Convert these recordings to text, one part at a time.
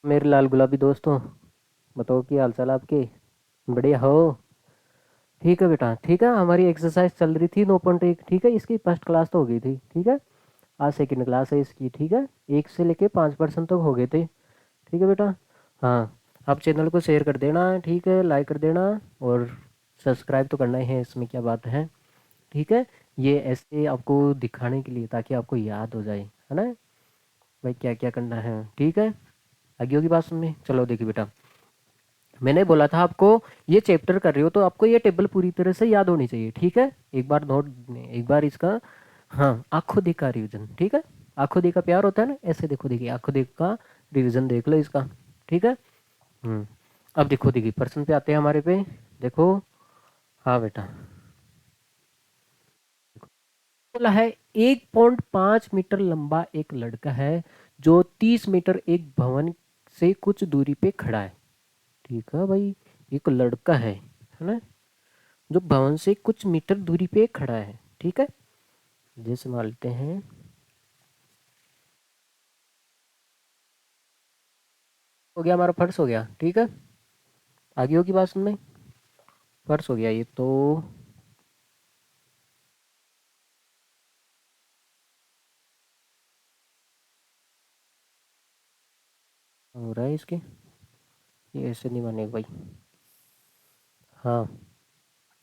मेरे लाल गुलाबी दोस्तों, बताओ क्या हाल चाल आपके। बढ़िया हो? ठीक है बेटा, ठीक है। हमारी एक्सरसाइज चल रही थी 9.1, ठीक है। इसकी फर्स्ट क्लास तो हो गई थी, ठीक है। आज सेकंड क्लास है इसकी, ठीक है। 1 से लेके 5% तक हो गए थे, ठीक है बेटा। हाँ, आप चैनल को शेयर कर देना, ठीक है, लाइक कर देना। और सब्सक्राइब तो करना ही है, इसमें क्या बात है, ठीक है। ये ऐसे आपको दिखाने के लिए, ताकि आपको याद हो जाए, है ना भाई, क्या क्या करना है, ठीक है। आगे होगी बात में। चलो देखिए बेटा, मैंने बोला था आपको, ये चैप्टर कर रहे हो तो आपको ये टेबल पूरी तरह से याद होनी चाहिए, ठीक है। एक बार नोट, एक बार इसका, हाँ, आंखों देखा रिवीजन, ठीक है। आंखों देखा प्यार होता है ना, ऐसे देखो देखिए, आंखों देखा रिवीजन देख लो इसका, ठीक है। हम्म। अब देखो देखिए, प्रश्न पे आते हैं हमारे पे। देखो, हाँ बेटा, बोला है 1.5 मीटर लंबा एक लड़का है जो 30 मीटर एक भवन से कुछ दूरी पे खड़ा है, ठीक है भाई। एक लड़का है ना, जो भवन से कुछ मीटर दूरी पे खड़ा है, ठीक है। जैसे मान लेते हैं, हो गया हमारा, फर्श हो गया, ठीक है। आगे होगी बात में, फर्श हो गया ये तो। हो रहा है इसके, ये ऐसे नहीं बनेगा भाई। हाँ,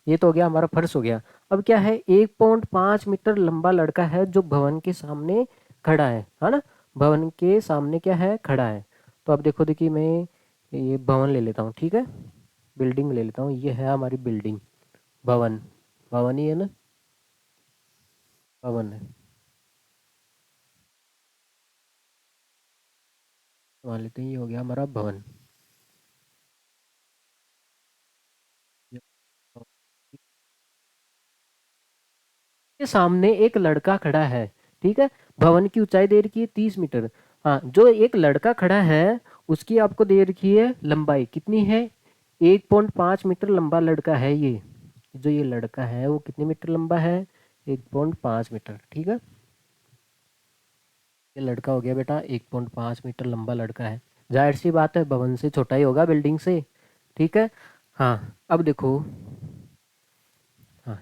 ये तो हो गया हमारा, फर्श हो गया। अब क्या है, 1.5 मीटर लंबा लड़का है जो भवन के सामने खड़ा है ना। भवन के सामने क्या है, खड़ा है। तो अब देखो देखिए, मैं ये भवन ले लेता हूँ, ठीक है। बिल्डिंग ले लेता हूँ, ये है हमारी बिल्डिंग। भवन, भवन ही है ना, भवन है। मान लेते हैं ये हो गया हमारा भवन। के सामने एक लड़का खड़ा है, ठीक है। भवन की ऊंचाई दे रखी है 30 मीटर। हाँ, जो एक लड़का खड़ा है उसकी आपको दे रखी है लंबाई कितनी है, 1.5 मीटर लंबा लड़का है ये। जो ये लड़का है वो कितने मीटर लंबा है, 1.5 मीटर, ठीक है। ये लड़का हो गया बेटा, 1.5 मीटर लंबा लड़का है। जाहिर सी बात है, भवन से छोटा ही होगा, बिल्डिंग से, ठीक है। हाँ, अब देखो, हाँ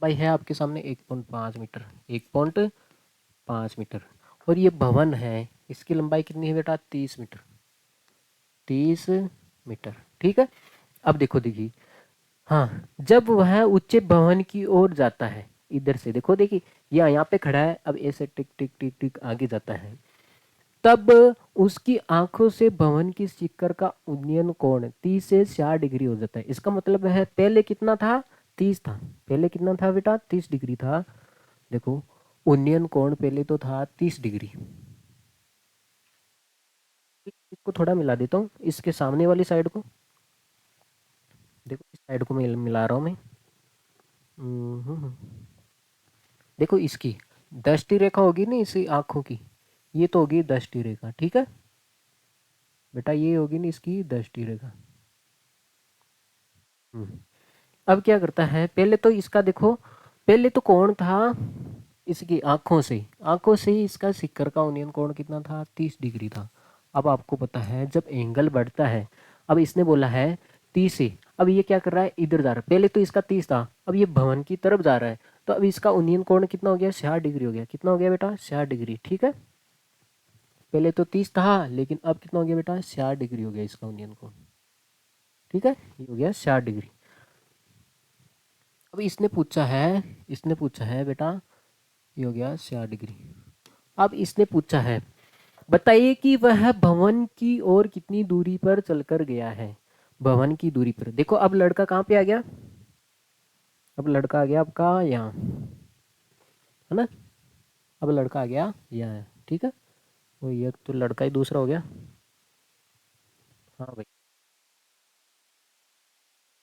भाई, है आपके सामने 1.5 मीटर, 1.5 मीटर। और ये भवन है, इसकी लंबाई कितनी है बेटा, 30 मीटर, 30 मीटर, ठीक है। अब देखो देखिए, हाँ, जब वह ऊंचे भवन की ओर जाता है, इधर से देखो देखिए, ये यहाँ पे खड़ा है, अब ऐसे टिक टिक टिक टिक आगे जाता है, तब उसकी आंखों से भवन की शिखर का उन्नयन कोण 30 से 60 डिग्री हो जाता है। इसका मतलब है, पहले कितना था, 30 था। पहले कितना था बेटा, 30 डिग्री था। देखो, उन्नयन कोण पहले तो था 30 डिग्री। इसको थोड़ा मिला देता हूँ, इसके सामने वाली साइड को। देखो, इस साइड को मैं मिला रहा हूँ मैं। हम्म। देखो, इसकी दृष्टि रेखा होगी ना, इसी आंखों की, ये तो होगी दृष्टि रेखा, ठीक है बेटा। ये होगी ना इसकी दृष्टि रेखा। हम्म। अब क्या करता है, पहले तो इसका देखो, पहले तो कौन था, इसकी आंखों से ही इसका शिखर का उन्नयन कोण कितना था, 30 डिग्री था। अब आपको पता है, जब एंगल बढ़ता है, अब इसने बोला है 30 से, अब ये क्या कर रहा है, इधर जा रहा है। पहले तो इसका 30 था, अब ये भवन की तरफ जा रहा है, तो अब इसका उन्नयन कोण कितना हो गया, 60 डिग्री हो गया। कितना हो गया बेटा, 60 डिग्री, ठीक है। पहले तो 30 था, लेकिन अब कितना हो गया बेटा, 60 डिग्री हो गया इसका उन्नयन कोण, ठीक है। ये हो गया 60 डिग्री। अब इसने पूछा है बेटा, ये हो गया 60 डिग्री। अब इसने पूछा है, बताइए कि वह भवन की ओर कितनी दूरी पर चलकर गया है। भवन की दूरी पर देखो, अब लड़का कहाँ पे आ गया, अब लड़का आ गया आपका यहाँ, है ना। अब लड़का आ गया यहाँ, ठीक है। वो ये तो लड़का ही दूसरा हो गया। हाँ भाई,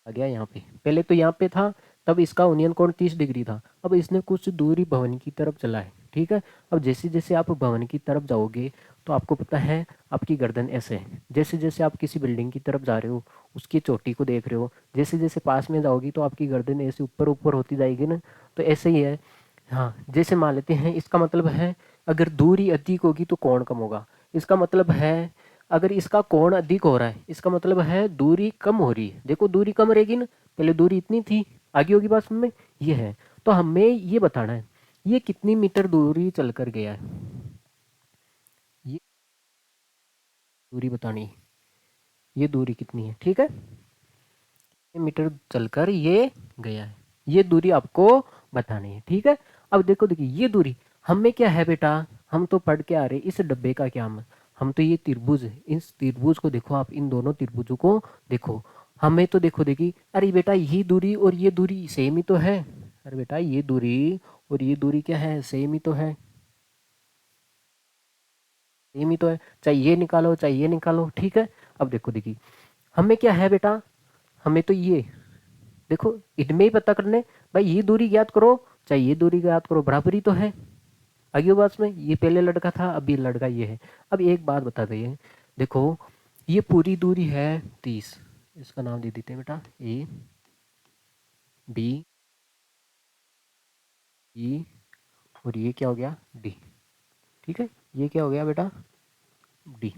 आ गया यहाँ पे, पहले तो यहाँ पे था, तब इसका उन्नयन कोण 30 डिग्री था। अब इसने कुछ दूरी भवन की तरफ चला है, ठीक है। अब जैसे जैसे आप भवन की तरफ जाओगे, तो आपको पता है, आपकी गर्दन ऐसे है। जैसे जैसे आप किसी बिल्डिंग की तरफ जा रहे हो, उसकी चोटी को देख रहे हो, जैसे जैसे पास में जाओगी तो आपकी गर्दन ऐसे ऊपर ऊपर होती जाएगी ना। तो ऐसे ही है। हाँ, जैसे मान लेते हैं, इसका मतलब है, अगर दूरी अधिक होगी तो कोण कम होगा। इसका मतलब है, अगर इसका कोण अधिक हो रहा है इसका मतलब है दूरी कम हो रही है। देखो दूरी कम रहेगी ना, पहले दूरी इतनी थी, आगे होगी बात में, ये है। तो हमें ये बताना है ये कितनी मीटर दूरी चल कर गया है, ये दूरी बतानी है, ये दूरी कितनी है, ठीक है, ये मीटर चलकर ये गया है, ये दूरी आपको बतानी है, ठीक है। अब देखो देखिए ये दूरी हमें क्या है बेटा, हम तो पढ़ के आ रहे इस डब्बे का क्या हम तो ये त्रिभुज है, इस त्रिभुज को देखो आप, इन दोनों त्रिभुजों को देखो, हमें तो देखो देखी, अरे बेटा ये दूरी और ये दूरी सेम ही तो है, अरे बेटा ये दूरी और ये दूरी क्या है, सेम ही तो है, सेम ही तो है, चाहे ये निकालो चाहे ये निकालो, ठीक है। अब देखो देखिए हमें क्या है बेटा, हमें तो ये देखो इनमें ही पता करने, भाई ये दूरी ज्ञात करो चाहे ये दूरी ज्ञात करो, बराबरी तो है। आगे बात में ये पहले लड़का था अब ये लड़का ये है। अब एक बात बता दे, देखो ये पूरी दूरी है 30, इसका नाम दे देते हैं बेटा ए बी ई, और ये क्या हो गया डी, ठीक है, ये क्या हो गया बेटा डी,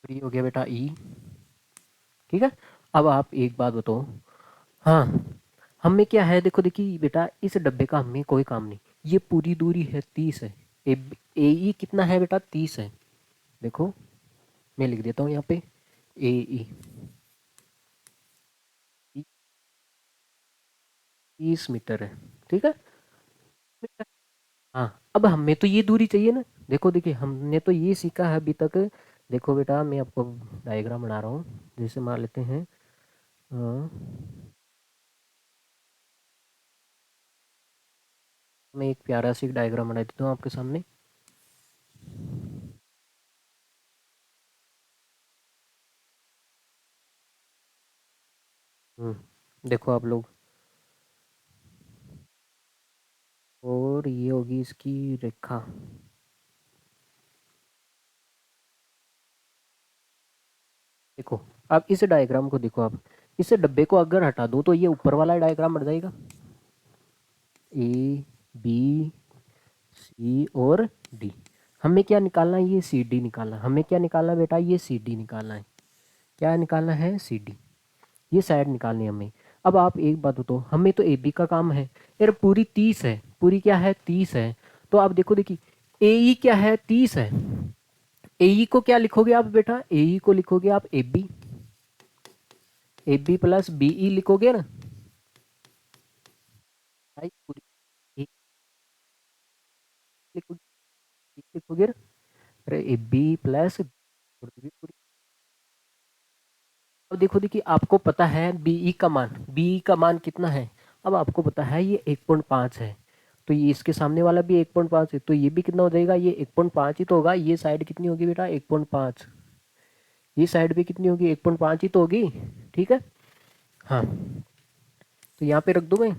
और ये हो गया बेटा ई, ठीक है। अब आप एक बात बताओ, हाँ हमें क्या है, देखो देखिए बेटा इस डब्बे का हमें कोई काम नहीं, ये पूरी दूरी है 30 है, ए ई कितना है बेटा 30 है, देखो मैं लिख देता हूँ यहाँ पे ए ई 30 मीटर है, ठीक है। हाँ अब हमें तो ये दूरी चाहिए ना, देखो देखिए हमने तो ये सीखा है अभी तक, देखो बेटा मैं आपको डायग्राम बना रहा हूँ, जैसे मान लेते हैं मैं एक प्यारा सी डायग्राम बना देता हूँ आपके सामने। देखो आप लोग, और ये होगी इसकी रेखा, देखो अब इस डायग्राम को देखो, आप इस डब्बे को अगर हटा दो तो ये ऊपर वाला डायग्राम बन जाएगा, ए बी सी और डी। हमें क्या निकालना है, ये सी डी निकालना है, हमें क्या निकालना है बेटा, ये सी डी निकालना है, क्या निकालना है सी डी, ये साइड निकालनी है हमें। अब आप एक बात बताओ, हमें तो ए बी का काम है, यार पूरी 30 है, पूरी क्या है 30 है, तो आप देखो देखिए ए ई क्या है 30 है, ए ई को क्या लिखोगे आप बेटा, ए ई को लिखोगे आप A B plus B E लिखोगे ना, भाई पूरी ए लिखोगे, लिखोगे ना, अरे ए बी प्लस पूरी। अब देखो देखिए आपको पता है बीई का मान, बीई का मान कितना है, अब आपको पता है ये 1.5 है, तो ये इसके सामने वाला भी 1.5 है, तो ये भी कितना हो जाएगा, ये 1.5 ही तो होगा, ये साइड कितनी होगी बेटा 1.5, ये साइड भी कितनी होगी 1.5 ही तो होगी, ठीक है। हाँ तो यहाँ पे रख दूँ मैं,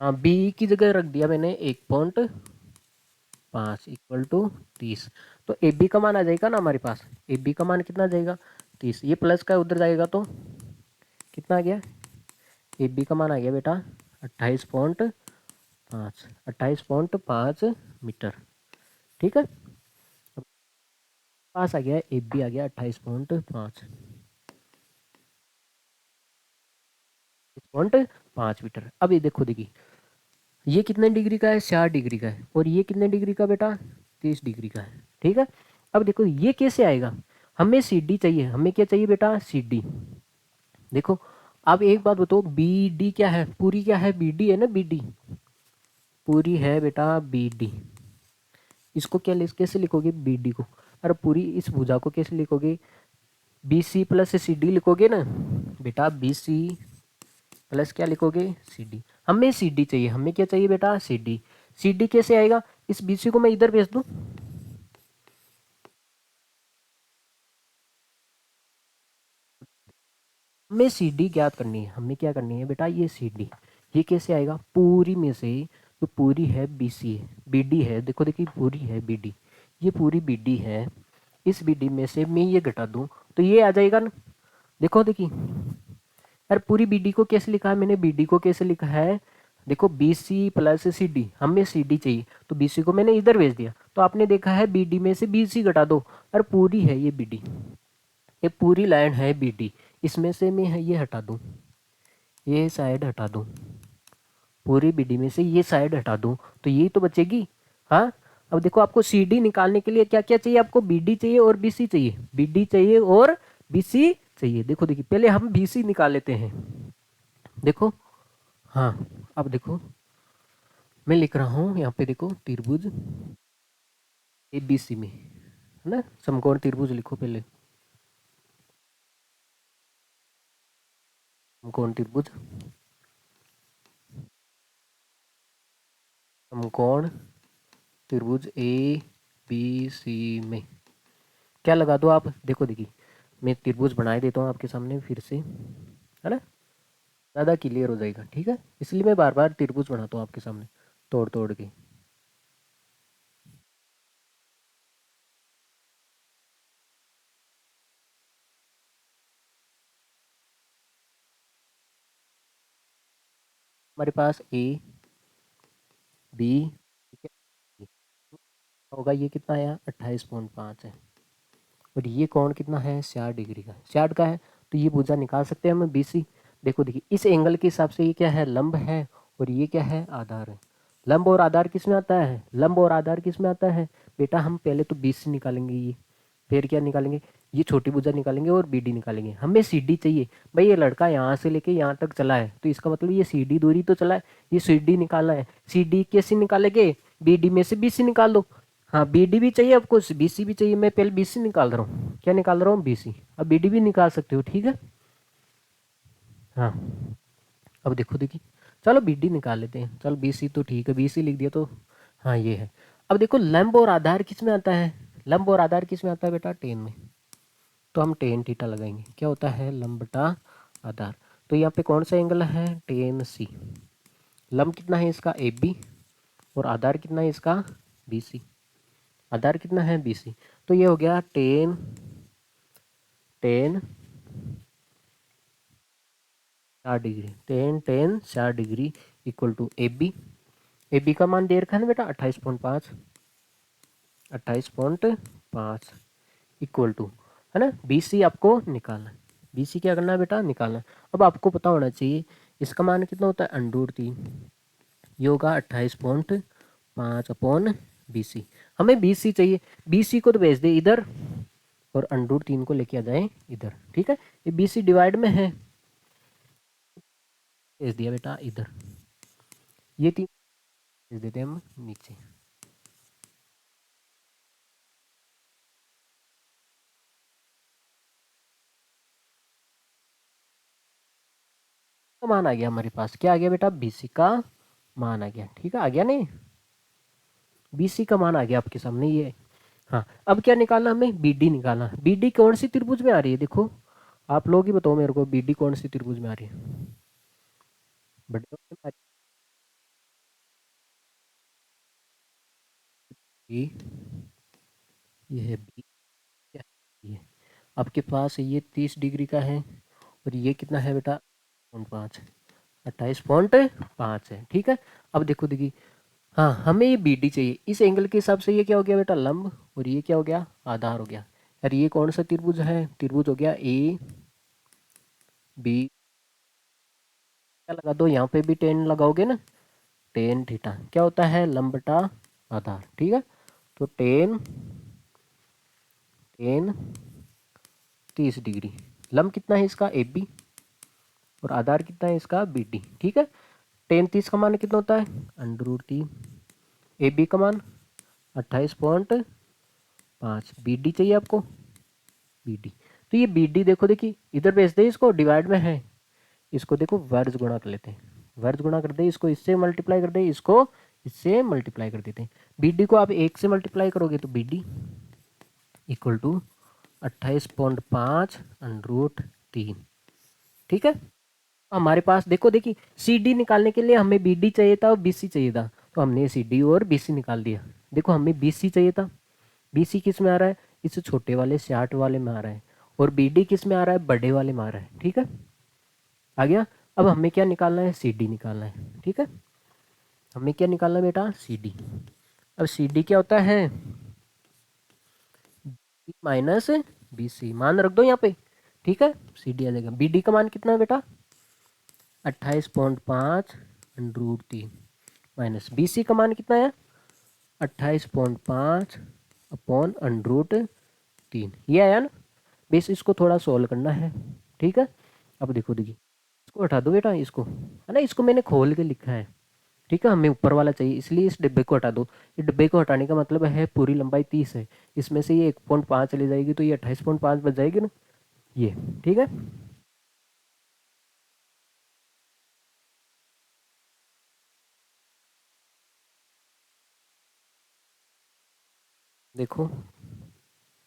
हाँ बी की जगह रख दिया मैंने 1.5 इक्वल टू 30, तो ए बी का मान आ जाएगा ना हमारे पास, ए बी का मान कितना आ जाएगा 30, ये प्लस का उधर जाएगा तो कितना आ गया, ए बी का मान आ गया बेटा 28.5, 28.5 मीटर, ठीक है। पास आ गया ए बी आ गया 28.5 मीटर। अब ये देखो देखिए ये कितने डिग्री का है, 4 डिग्री का है, और ये कितने डिग्री का बेटा 30 डिग्री का है, ठीक है। अब देखो ये कैसे आएगा, हमें सी डी चाहिए, हमें क्या चाहिए बेटा सी डी, देखो अब एक बात बताओ बी डी क्या है, पूरी क्या है बी डी है ना, बी डी पूरी है बेटा बी डी, इसको क्या कैसे लिखोगे बी डी को, अरे पूरी इस भुजा को कैसे लिखोगे, B C plus C D लिखोगे ना बेटा, बी सी प्लस क्या लिखोगे सी डी, हमें सी डी चाहिए, हमें क्या चाहिए बेटा सी डी, सी डी कैसे आएगा, इस बी सी को मैं इधर भेज दूँ, हमें सी डी ज्ञात करनी है, हमें क्या करनी है बेटा ये सी डी, ये कैसे आएगा, पूरी में से जो पूरी है बी सी है बी डी है, देखो देखिए पूरी है बी डी, ये पूरी बी डी है, इस बी डी में से मैं ये घटा दूं तो ये आ जाएगा ना, देखो देखिए यार पूरी बी डी को कैसे लिखा है मैंने, बी डी को कैसे लिखा है देखो BC प्लस CD, हमें CD चाहिए तो BC को मैंने इधर भेज दिया, तो आपने देखा है BD में से BC घटा दो, और पूरी है ये BD, ये पूरी लाइन है BD, इसमें से मैं ये हटा दूँ, ये साइड हटा दूँ, पूरी BD में से ये साइड हटा दूँ, तो यही तो बचेगी। हाँ, अब देखो आपको CD निकालने के लिए क्या क्या चाहिए, आपको BD चाहिए और BC चाहिए, BD चाहिए और BC चाहिए। देखो देखिए, पहले हम BC निकाल लेते हैं। देखो, हाँ, अब देखो मैं लिख रहा हूँ यहाँ पे, देखो त्रिभुज ABC में, है ना, समकोण त्रिभुज लिखो पहले, समकोण त्रिभुज, समकोण त्रिभुज ABC में क्या लगा दो आप, देखो देखिए मैं त्रिभुज बना देता हूँ आपके सामने फिर से, है ना, ज़्यादा क्लियर हो जाएगा, ठीक है, इसलिए मैं बार बार त्रिभुज बनाता हूँ आपके सामने तोड़ तोड़ के। हमारे पास AB, ठीक है, होगा ये कितना आया, 28.5 है, और ये कोण कितना है, 60 डिग्री का, 60 का है, तो ये भुजा निकाल सकते हैं हम BC। देखो देखिए इस एंगल के हिसाब से ये क्या है, लंब है, और ये क्या है, आधार है। लंब और आधार किस में आता है, लंब और आधार किस में आता है बेटा, हम पहले तो BC निकालेंगे, ये फिर क्या निकालेंगे, ये छोटी भुजा निकालेंगे और BD निकालेंगे, हमें CD चाहिए। भाई ये लड़का यहाँ से लेके यहाँ तक चला है, तो इसका मतलब ये CD दूरी तो चला है, ये CD निकालना है। CD कैसे निकालेंगे, BD में से BC निकाल दो। हाँ, BD भी चाहिए आपको, BC भी चाहिए, मैं पहले BC निकाल रहा हूँ, क्या निकाल रहा हूँ, BC। अब BD भी निकाल सकते हो, ठीक है। हाँ, अब देखो देखिए, चलो BD निकाल लेते हैं, चलो BC तो ठीक है, BC लिख दिया तो, हाँ ये है। अब देखो लंब और आधार किस में आता है, लंब और आधार किस में आता है बेटा, टेन में, तो हम टेन थीटा लगाएंगे, क्या होता है, लंब बटा आधार, तो यहाँ पे कौन सा एंगल है, टेन C। लंब कितना है इसका, AB, और आधार कितना है इसका, BC, आधार कितना है, BC, तो ये हो गया tan tan 60 degree, tan tan 60 degree equal to AB का मान दे रखा है ना बेटा, 28.5, 28.5 इक्वल टू, है ना, BC आपको निकालना है, BC क्या करना है बेटा, निकालना है। अब आपको पता होना चाहिए इसका मान कितना होता है, √3, ये होगा 28.5/BC। हमें BC चाहिए, BC को तो भेज दे इधर, और √3 को लेके आ जाए इधर, ठीक है, ये BC डिवाइड में है, भेज दिया बेटा इधर, ये तीन भेज देते हैं हम नीचे। तो मान आ गया हमारे पास, क्या आ गया बेटा, BC का मान आ गया, ठीक है, आ गया नहीं, BC का मान आ गया आपके सामने ये। हाँ, अब क्या निकालना हमें, BD निकालना। BD कौन सी त्रिभुज में आ रही है, देखो आप लोग ही बताओ मेरे को, BD कौन सी त्रिभुज में आ रही है, बड़े वाले में आ रही है? ये है B, ये आपके पास ये 30 डिग्री का है, और ये कितना है बेटा, 5, 28.5 है, ठीक है। अब देखो देखिए, हाँ हमें ये BD चाहिए, इस एंगल के हिसाब से ये क्या हो गया बेटा, लंब, और ये क्या हो गया, आधार हो गया। यार ये कौन सा त्रिभुज है, त्रिभुज हो गया AB, क्या लगा दो, यहाँ पे भी टेन लगाओगे ना, टेन थीटा क्या होता है, लंब बटा आधार, ठीक है, तो टेन टेन 30 डिग्री, लंब कितना है इसका, AB, और आधार कितना है इसका, BD, ठीक है। टेन 30 का मान कितना होता है, √3, AB का मान 28.5, BD चाहिए आपको, BD, तो ये BD देखो देखिए इधर भेज दे, इसको डिवाइड में है, इसको देखो वर्ज गुणा कर लेते हैं, वर्ज गुणा कर दे, इसको इससे मल्टीप्लाई कर दे, इसको इससे मल्टीप्लाई कर देते हैं। BD को आप 1 से मल्टीप्लाई करोगे तो BD इक्वल टू 28.5 √3, ठीक है। हमारे पास देखो देखिए, CD निकालने के लिए हमें BD चाहिए था और BC चाहिए था, तो हमने CD और BC निकाल दिया। देखो हमें BC चाहिए था, BC किस में आ रहा है, इस छोटे वाले 60 वाले में आ रहा है, और BD किस में आ रहा है, बड़े वाले में आ रहा है, ठीक है, आ गया। अब हमें क्या निकालना है, CD निकालना है, ठीक है। हमें क्या निकालना बेटा, सी डी। अब सी डी क्या होता है, माइनस बी सी, मान रख दो यहाँ पे, ठीक है। सी डी आ जाएगा, बी डी का मान कितना है बेटा, 28.5 रूट 3, माइनस बी सी का मान कितना है, 28.5 अपॉन अंडरूट 3, ये आया ना। बेस इसको थोड़ा सोल्व करना है, ठीक है। अब देखो देखिए, इसको हटा दो बेटा, इसको है ना, इसको मैंने खोल के लिखा है, ठीक है। हमें ऊपर वाला चाहिए, इसलिए इस डिब्बे को हटा दो। इस डिब्बे को हटाने का मतलब है पूरी लंबाई 30 है, इसमें से ये 1.5 चली जाएगी तो ये 28.5 बच जाएगी ना, ये ठीक है। देखो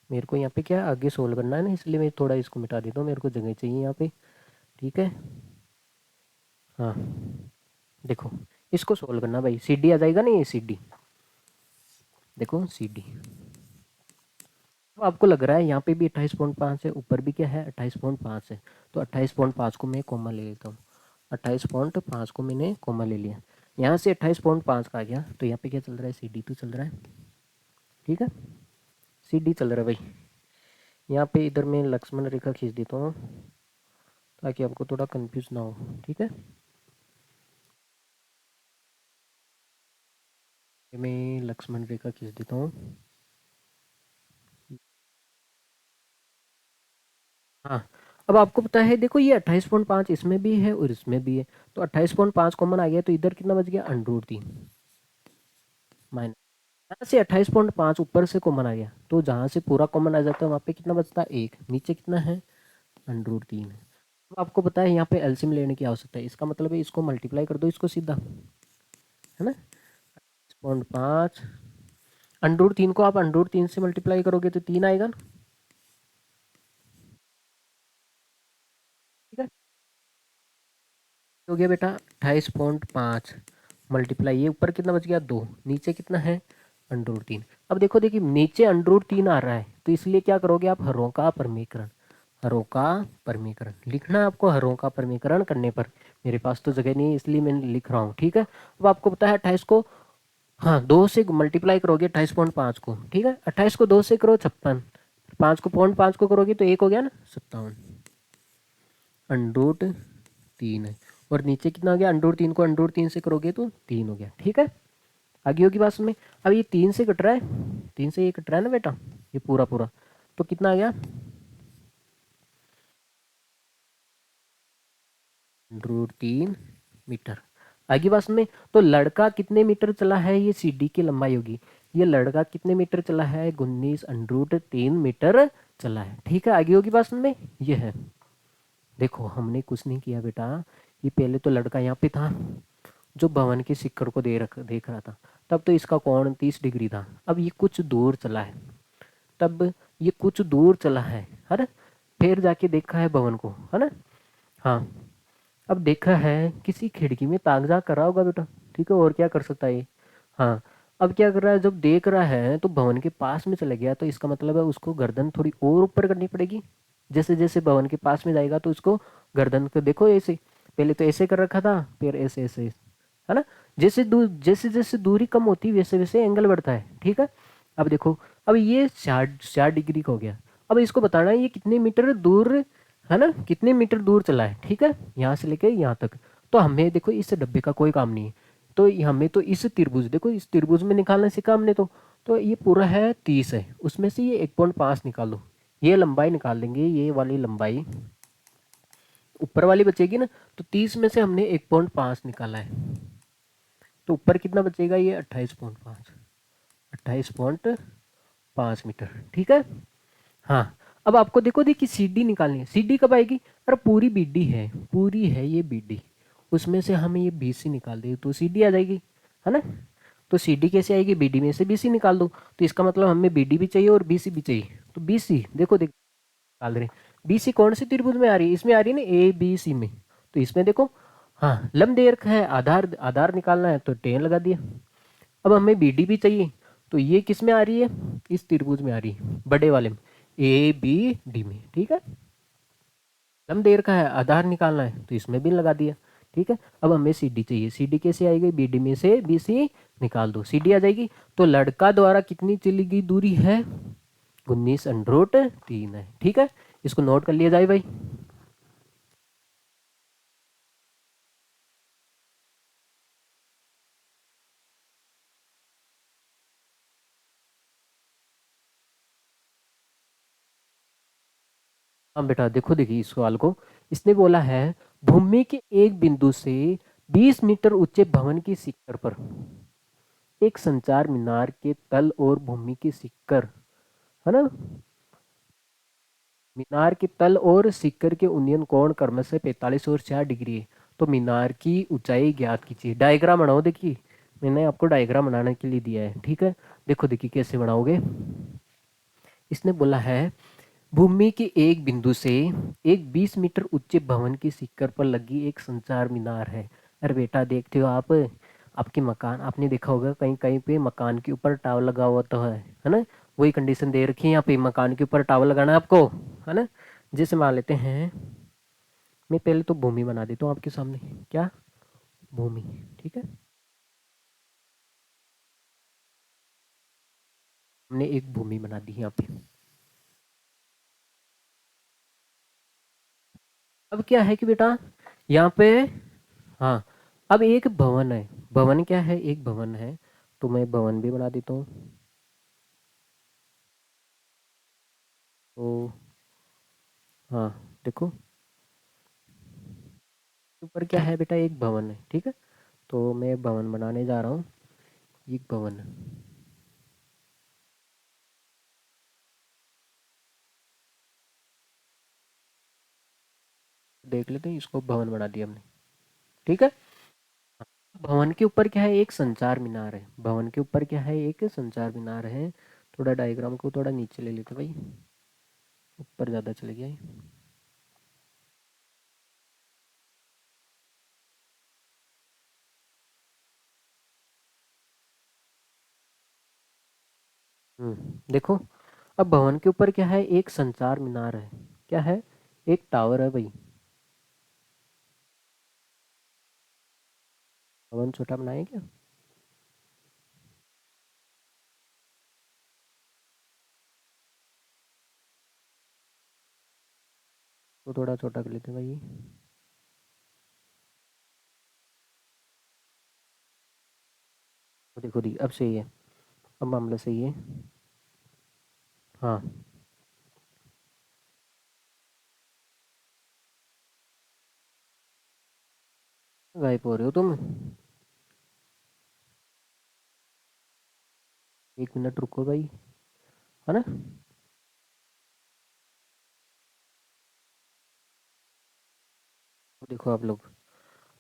मेरे को यहाँ पे क्या आगे सोल्व करना है ना, इसलिए मैं थोड़ा इसको मिटा देता हूँ, मेरे को जगह चाहिए यहाँ पे, ठीक है। हाँ देखो, इसको सोल्व करना भाई, सी डी आ जाएगा ना, ये सी डी, देखो सी डी। तो आपको लग रहा है यहाँ पे भी 28.5 है, ऊपर भी क्या है 28.5 है, तो 28.5 को मैं कॉमा ले लेता हूँ। 28.5 को मैंने कॉमा ले लिया, यहाँ से 28.5 का आ गया, तो यहाँ पे क्या चल रहा है, सी डी तो चल रहा है, ठीक है। सी डी चल रहा है भाई। यहाँ पे इधर मैं लक्ष्मण रेखा खींच देता हूँ ताकि आपको थोड़ा कंफ्यूज ना हो, ठीक है। मैं लक्ष्मण रेखा खींच देता हूँ। हाँ, अब आपको पता है, देखो ये 28.5 इसमें भी है और इसमें भी है, तो 28.5 कॉमन आ गया, तो इधर कितना बच गया, अंडरूट 3, माइनस यहाँ से 28.5 ऊपर से कॉमन आ गया, तो जहाँ से पूरा कॉमन आ जाता है वहाँ पे कितना बचता है, एक, नीचे कितना है, अंडरूट 3 है। अब आपको पता है यहाँ पे एलसीएम लेने की आवश्यकता है, इसका मतलब है इसको मल्टीप्लाई कर दो, इसको सीधा, है ना। 28.5 अंडरूट 3 को आप अंडरूट 3 से मल्टीप्लाई करोगे तो 3 आएगा ना, ठीक है। हो गया बेटा 28.5 मल्टीप्लाई, ये ऊपर कितना बच गया, 2, नीचे कितना है, अंडरूट 3। अब देखो देखिए, नीचे अंडरूट 3 आ रहा है, तो इसलिए क्या करोगे आप, हरों का परमीकरण, हरों का परमीकरण लिखना है आपको, हरों का परमीकरण करने पर, मेरे पास तो जगह नहीं है इसलिए मैं लिख रहा हूँ, ठीक है। अब आपको पता है 28 को, हाँ 2 से मल्टीप्लाई करोगे 28.5 को, ठीक है। 28 को 2 से करो 56, 5 को 0.5 को करोगे तो 1 हो गया ना, 57 अंडरूट 3 है, और नीचे कितना हो गया, अंडरूट 3 को अंडरूट 3 से करोगे तो 3 हो गया, ठीक है। आगे होगी बात में। अब ये 3 से कट रहा है, 3 से ये कट रहा है ना बेटा, ये पूरा पूरा, तो कितना आ गया, अंडरूट 3 मीटर। आगे बात में, तो लड़का कितने मीटर चला है, ये सी डी की लंबाई होगी, ये लड़का कितने मीटर चला है, 19 अंडरूट 3 मीटर चला है, ठीक है। आगे होगी बात में, ये है, देखो हमने कुछ नहीं किया बेटा, ये पहले तो लड़का यहाँ पे था जो भवन के शिखर को देख रहा था, तब तो इसका कोण 30 डिग्री था। अब ये कुछ दूर चला है, तब ये कुछ दूर चला है ना, फिर जाके देखा है भवन को, है ना। हाँ, अब देखा है किसी खिड़की में ताक झाँक कर रहा होगा बेटा, ठीक है, और क्या कर सकता है ये। हाँ, अब क्या कर रहा है, जब देख रहा है तो भवन के पास में चला गया, तो इसका मतलब है उसको गर्दन थोड़ी और ऊपर करनी पड़ेगी, जैसे जैसे भवन के पास में जाएगा तो उसको गर्दन को देखो ऐसे, पहले तो ऐसे कर रखा था, फिर ऐसे ऐसे, है ना। जैसे जैसे दूरी कम होती है वैसे वैसे एंगल बढ़ता है, ठीक है। अब देखो, अब ये 60 डिग्री का हो गया, अब इसको बताना है ये कितने मीटर दूर, है ना, कितने मीटर दूर चला है, ठीक है, यहाँ से लेके यहाँ तक। तो हमें देखो इस डब्बे का कोई काम नहीं है, तो हमें तो इस त्रिभुज, देखो इस त्रिभुज में निकालने सीखा हमने, तो ये पूरा है 30 है, उसमें से ये 1.5 निकालो, ये लंबाई निकाल देंगे, ये वाली लंबाई ऊपर वाली बचेगी ना, तो 30 में से हमने 1.5 निकाला है, तो ऊपर कितना बचेगा, ये 28.5, 28.5 मीटर, ठीक है। हाँ, अब आपको देखो देखिए सी डी निकालनी है, सी डी कब आएगी, अरे पूरी बी डी है, पूरी है ये बी डी, उसमें से हमें ये बी सी निकाल दे तो सी डी आ जाएगी, है ना। तो सी डी कैसे आएगी, बी डी में से बी सी निकाल दो, तो इसका मतलब हमें बी डी भी चाहिए और बी सी भी चाहिए, तो बी सी देखो देखो निकाल रहे हैं। बी सी कौन सी त्रिभुज में आ रही है, इसमें आ रही है ना, ए बी सी में, तो इसमें देखो, हाँ लंब रेख है, आधार आधार निकालना है तो टेन लगा दिया। अब हमें बी डी भी चाहिए, तो ये किस में आ रही है, इस त्रिभुज में आ रही है, बड़े वाले में, ए बी डी में, ठीक है। लंब रेखा है, आधार निकालना है तो इसमें भी लगा दिया, ठीक है। अब हमें सी डी चाहिए, सी डी कैसे आएगी, बी डी में से बी सी निकाल दो, सी डी आ जाएगी। तो लड़का द्वारा कितनी चली गई दूरी है, 19√3 है। ठीक है, इसको नोट कर लिया जाए भाई। हाँ बेटा देखो, देखिए इस सवाल को, इसने बोला है भूमि के एक बिंदु से 20 मीटर ऊंचे भवन की सिक्कर पर एक संचार मीनार के तल और भूमि की सिक्कर, है ना, मीनार के तल और सिक्कर के उन्नयन कोण क्रमशः 45 और 4 डिग्री है। तो मीनार की ऊंचाई ज्ञात कीजिए। डायग्राम बनाओ, देखिए मैंने आपको डायग्राम बनाने के लिए दिया है। ठीक है, देखो देखिए कैसे बनाओगे। इसने बोला है भूमि के एक बिंदु से एक 20 मीटर ऊंचे भवन की सिक्कर पर लगी एक संचार मीनार है। अरे बेटा देखते हो आप, आपके मकान आपने देखा होगा कहीं कहीं पे मकान के ऊपर टावर लगा हुआ तो है ना। वही कंडीशन दे रखी है यहाँ पे, मकान के ऊपर टावर लगाना है आपको, है ना। जैसे मान लेते हैं, मैं पहले तो भूमि बना देता हूँ आपके सामने, क्या, भूमि। ठीक है, हमने एक भूमि बना दी यहाँ पे। अब क्या है कि बेटा यहाँ पे, हाँ, अब एक भवन है, भवन क्या है, एक भवन है, तो मैं भवन भी बना देता हूँ। तो हाँ देखो, ऊपर क्या है बेटा, एक भवन है। ठीक है, तो मैं भवन बनाने जा रहा हूँ, एक भवन। देख लेते हैं, इसको भवन बना दिया हमने। ठीक है, भवन के ऊपर क्या है, एक संचार मीनार है, भवन के ऊपर क्या है, एक संचार मीनार है। थोड़ा डायग्राम को थोड़ा नीचे ले लेते भाई, ऊपर ज़्यादा चले गया है। देखो, अब भवन के ऊपर क्या है, एक संचार मीनार है, क्या है, एक टावर है भाई। भवन छोटा बनाए क्या, तो थोड़ा छोटा कर लेते हैं भाई। तो देखो दी अब सही है, अब मामला सही है। हाँ, गायब हो रहे हो तुम, 1 मिनट रुको भाई, है ना। तो देखो आप लोग,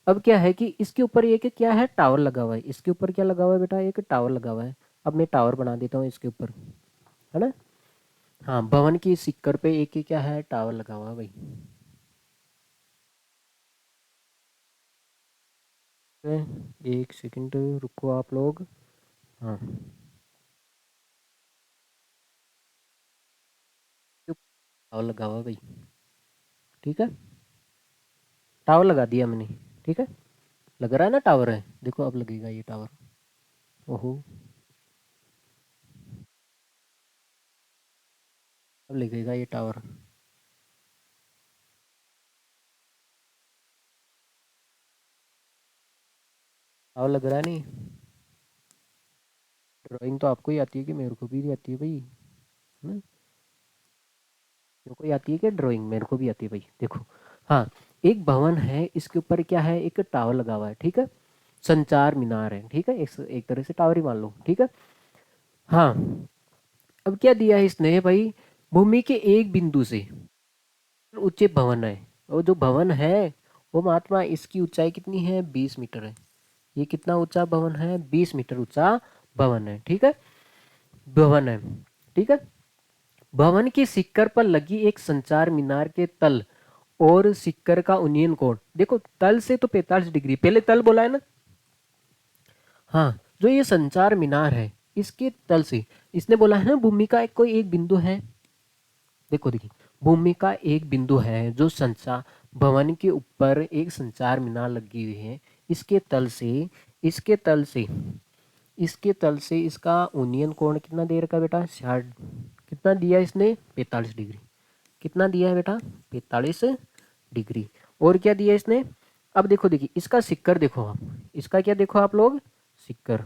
अब क्या है कि इसके ऊपर एक क्या है, टावर लगा हुआ है, इसके ऊपर क्या लगा हुआ है बेटा, एक टावर लगा हुआ है। अब मैं टावर बना देता हूँ इसके ऊपर, है ना। हाँ, भवन की सिक्कर पे एक क्या है, टावर लगा हुआ है भाई। एक सेकंड रुको आप लोग। हाँ, टावर लगा हुआ है भाई। ठीक है, टावर लगा दिया मैंने। ठीक है, लग रहा है ना टावर है, देखो अब लगेगा ये टावर। ओहो, अब लगेगा ये टावर, टावर लग रहा है नहीं। ड्राइंग तो आपको ही आती है कि मेरे को भी आती है भाई, है ना। मेरे को ही आती है कि ड्राइंग, मेरे को भी आती है भाई, देखो। हाँ, एक भवन है, इसके ऊपर क्या है, एक टावर लगा हुआ है। ठीक है, संचार मीनार है। ठीक है, एक तरह से टावर ही मान लो। ठीक है, हाँ, अब क्या दिया है इसने भाई, भूमि के एक बिंदु से ऊंचे भवन है, और जो भवन है वो महात्मा, इसकी ऊंचाई कितनी है, 20 मीटर है। ये कितना ऊंचा भवन है, 20 मीटर ऊंचा भवन है। ठीक है, भवन है। ठीक है, भवन की सिक्कर पर लगी एक संचार मीनार के तल और सिक्कर का उन्नयन कोण, देखो तल से तो 45 डिग्री, पहले तल बोला है ना। हाँ, जो ये संचार मीनार है, इसके तल से, इसने बोला है ना भूमि का कोई एक बिंदु है। देखो देखिए, भूमि का एक बिंदु है जो संचार, भवन के ऊपर एक संचार मीनार लगी हुई है। इसके तल से इसके तल से इसके तल से इसका ओनियन कोण कितना दे रखा है बेटा? 60। कितना दिया इसने? 45 डिग्री। कितना दिया है बेटा? 45 डिग्री। और क्या दिया इसने? अब देखो, देखिए इसका सिक्कर देखो आप, इसका क्या देखो आप लोग? सिक्कर।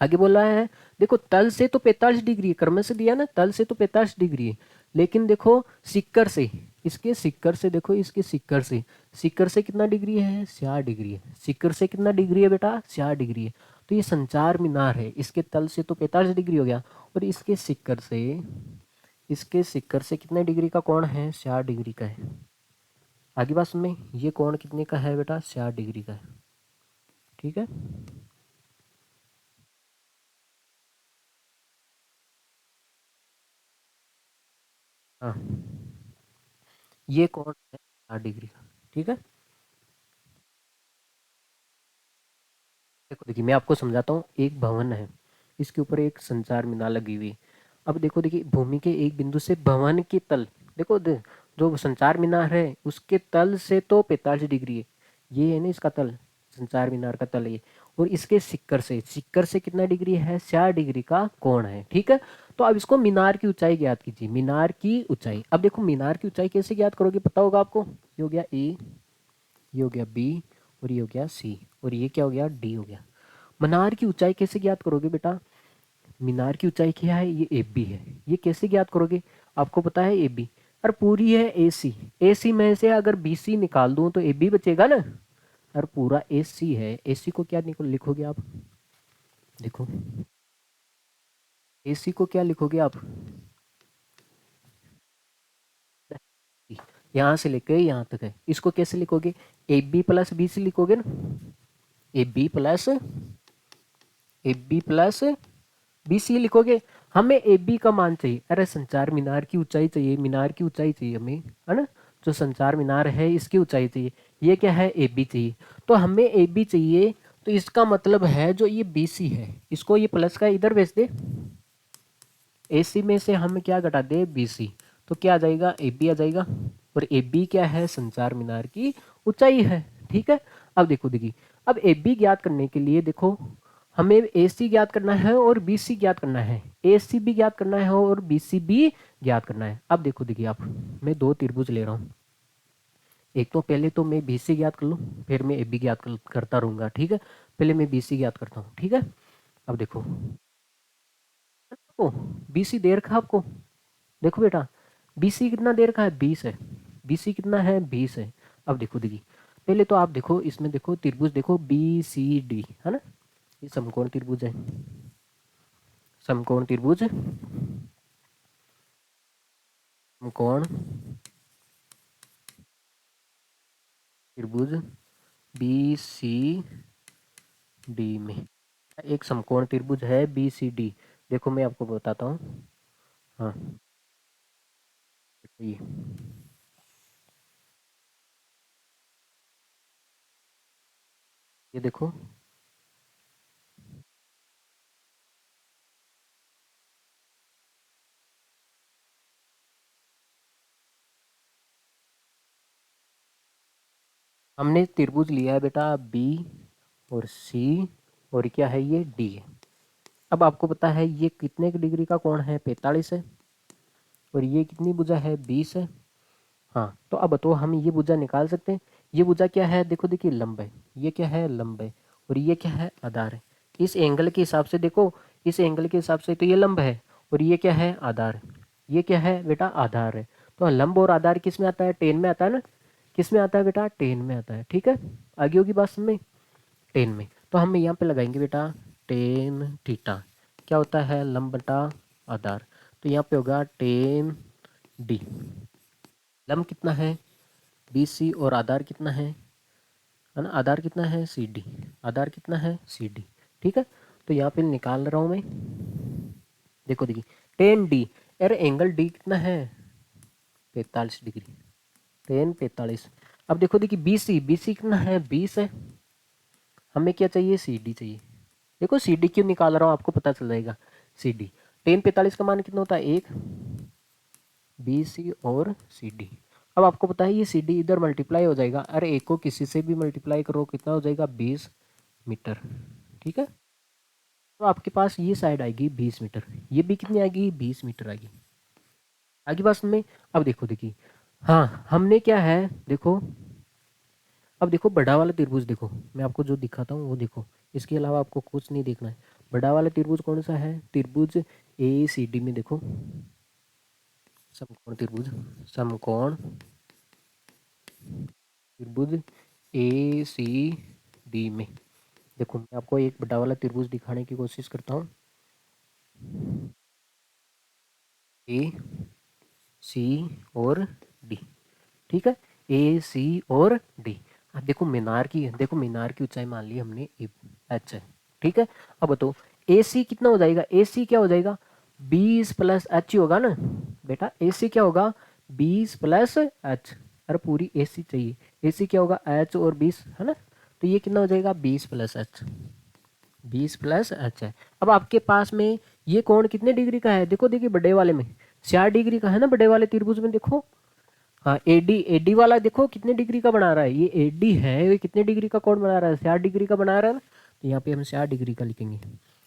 आगे बोल रहा है, देखो तल से तो 45 डिग्री है, क्रम से दिया ना, तल से तो 45 डिग्री है, लेकिन देखो सिक्कर से, इसके सिक्कर से देखो, इसके सिक्कर से कितना डिग्री है? 60 डिग्री है। सिक्कर से कितना डिग्री है बेटा? 60 डिग्री है। तो ये संचार मीनार है, इसके तल से तो 45 डिग्री हो गया, और इसके सिक्कर से कितने डिग्री का कोण है? 60 डिग्री का है। आगे बात में, ये कोण कितने का है बेटा? 60 डिग्री का है। ठीक है। हाँ, ये कोण है 60 डिग्री का। ठीक है। देखो, देखिए मैं आपको समझाता हूँ। एक भवन है, इसके ऊपर एक संचार मीनार लगी हुई है। अब देखो, देखिए भूमि के एक बिंदु से भवन के तल, देखो जो संचार मीनार है उसके तल से तो 45 डिग्री है, ये है ना इसका तल, संचार मीनार का तल ये। और इसके सिक्कर से कितना डिग्री है? 60 डिग्री का कोण है। ठीक है। तो अब इसको मीनार की ऊंचाई ज्ञात कीजिए। मीनार की ऊंचाई, अब देखो मीनार की ऊंचाई कैसे ज्ञात करोगे? पता होगा आपको। ये हो गया ए, ये हो गया बी, और ये हो गया सी, और ये क्या हो गया? डी हो गया। मीनार की ऊंचाई कैसे ज्ञात करोगे बेटा? मीनार की ऊंचाई क्या है? ये ए बी है। ये कैसे ज्ञात करोगे? आपको पता है ए बी, और पूरी है ए सी। ए सी में से अगर बी सी निकाल दूं तो ए बी बचेगा ना, और पूरा ए सी है। ए सी को क्या लिखोगे आप? देखो, ए सी को क्या लिखोगे आप? यहाँ से लेके यहाँ तक है, इसको कैसे लिखोगे? A B plus B C लिखोगे ना। A B plus B C लिखोगे। हमें ए बी का मान चाहिए। अरे संचार मीनार की ऊंचाई चाहिए, मीनार की ऊंचाई चाहिए हमें, है ना। जो संचार मीनार है इसकी ऊंचाई चाहिए। ये क्या है? ए बी चाहिए। तो हमें ए बी चाहिए, तो इसका मतलब है जो ये बी सी है, इसको ये प्लस का इधर भेज दे। ए सी में से हम क्या घटा दे? B C. तो क्या आ जाएगा? ए बी आ जाएगा। और ए बी क्या है? संचार मीनार की ऊंचाई है। ठीक है। अब देखो, देखिए अब ए बी ज्ञात करने के लिए देखो, हमें ए सी ज्ञात करना है और बी सी ज्ञात करना है। ए सी भी ज्ञात करना है और बी सी भी ज्ञात करना है। अब देखो, देखिए आप, मैं दो त्रिभुज ले रहा हूँ। एक तो पहले तो मैं बी सी ज्ञात कर लूँ, फिर मैं ए बी ज्ञात करता रहूंगा। ठीक है। पहले मैं बी सी ज्ञात करता हूँ। ठीक है। अब देखो, बी सी दे रखा आपको। देखो बेटा, बी सी कितना दे रखा है? 20 है। बी सी कितना है? 20 है। अब देखो, देखिए पहले तो आप देखो, इसमें देखो त्रिभुज देखो बी सी डी, है ना। ये समकोण त्रिभुज है, समकोण त्रिभुज, समकोण त्रिभुज बी सी डी में एक समकोण त्रिभुज है बी सी डी। देखो मैं आपको बताता हूँ। हाँ, ये ये देखो, हमने त्रिभुज लिया है बेटा बी और सी, और क्या है? ये डी है। अब आपको पता है ये कितने डिग्री का कोण है? 45 है। और ये कितनी भुजा है? 20 है। हाँ, तो अब तो हम ये भुजा निकाल सकते हैं। ये भुजा क्या है? देखो, देखिए लंब है। ये क्या है? लंब है। और ये क्या है? आधार है। इस एंगल के हिसाब से देखो, इस एंगल के हिसाब से तो ये लंब है, और ये क्या है? आधार है। ये क्या है बेटा? आधार है। तो लंब और आधार किस में आता है? टेन में आता है ना। किस में आता है बेटा? टेन में आता है। ठीक है। आगे होगी बात समझ में? टेन में। तो हम यहाँ पे लगाएंगे बेटा टेन थीटा। क्या होता है? लंब बटा आधार। तो यहाँ पे होगा टेन डी। लंब कितना है? बी सी, और आधार कितना है ना? आधार कितना है? C D. आधार कितना है? C D. ठीक है। तो यहाँ पे निकाल रहा हूँ मैं। देखो, देखिए टेन डी, अरे एंगल डी कितना है? 45 डिग्री। टेन 45। अब देखो, देखिए बी सी कितना है? 20 है। हमें क्या चाहिए? सी डी चाहिए। देखो सी डी क्यों निकाल रहा हूँ आपको पता चल जाएगा। सी डी, टेन 45 का मान कितना होता है? एक, बी सी और सी डी। अब आपको पता है ये सी डी इधर मल्टीप्लाई हो जाएगा, अरे एक को किसी से भी मल्टीप्लाई करो कितना हो जाएगा 20 मीटर। ठीक है, तो आपके पास ये साइड आएगी 20 मीटर, ये भी कितनी आएगी 20 मीटर आएगी। आगे बात में अब देखो देखिए, हाँ हमने क्या है देखो, अब देखो बड़ा वाला त्रिभुज देखो, मैं आपको जो दिखाता हूँ वो देखो, इसके अलावा आपको कुछ नहीं देखना है। बड़ा वाला त्रिभुज कौन सा है, त्रिभुज ए सी डी में देखो, समकोण त्रिभुज, समकोण त्रिभुज ए सी डी में देखो, मैं आपको एक बड़ा वाला त्रिभुज दिखाने की कोशिश करता हूँ, ए सी और डी। ठीक है, ए सी और डी। अब देखो मीनार की, देखो मीनार की ऊंचाई मान ली हमने एच है। ठीक है, अब बताओ ए सी कितना हो जाएगा, ए सी क्या हो जाएगा 20 प्लस एच ही होगा ना बेटा, ए सी क्या होगा 20 प्लस एच, अरे पूरी ए सी चाहिए, ए सी क्या होगा एच और 20 है ना, तो ये कितना हो जाएगा 20 प्लस एच, 20 प्लस एच है। अब आपके पास में ये कोण कितने डिग्री का है, देखो देखिए बड़े वाले में 60 डिग्री का है ना, बड़े वाले त्रिभुज में देखो, हाँ एडी, एडी वाला देखो कितने डिग्री का बना रहा है, ये एडी है, ये कितने डिग्री का कोण बना रहा है 60 डिग्री का बना रहा है ना, तो यहाँ पे हम 60 डिग्री का लिखेंगे।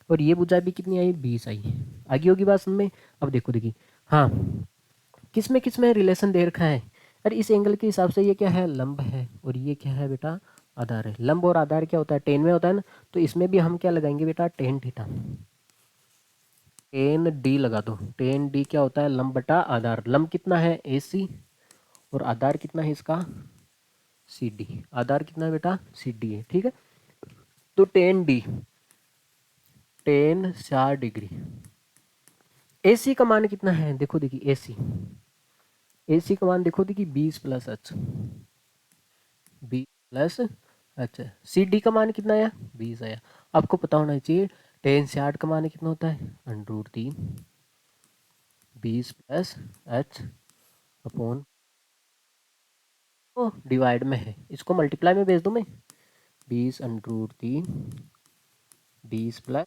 और ये भुजा भी कितनी आई 20 आई, आगे होगी बात समझ में। अब देखो देखिए, हाँ किस में रिलेशन दे रखा है, अरे इस एंगल के हिसाब से ये क्या है लंब है, और ये क्या है बेटा आधार है। लंब और आधार क्या होता है टेन में होता है ना, तो इसमें भी हम क्या लगाएंगे बेटा टेन थीटा, टेन डी लगा दो, टेन डी क्या होता है लंब बटा आधार, लंब कितना है ए सी और आधार कितना है इसका सी डी, आधार कितना है बेटा सी डी है। ठीक है, तो टेन डी, टेन 60 डिग्री, ए सी का मान कितना है देखो देखिए, ए सी, ए सी का मान देखो देखिए 20 plus H, 20 plus H, C D का मान कितना आया 20 आया। आपको पता होना चाहिए टेन 60 का मान कितना होता है √3, 20 प्लस एच अपॉन, ओ डिवाइड में है, इसको मल्टीप्लाई में भेज दूं मैं, 20 √3 20 प्लस,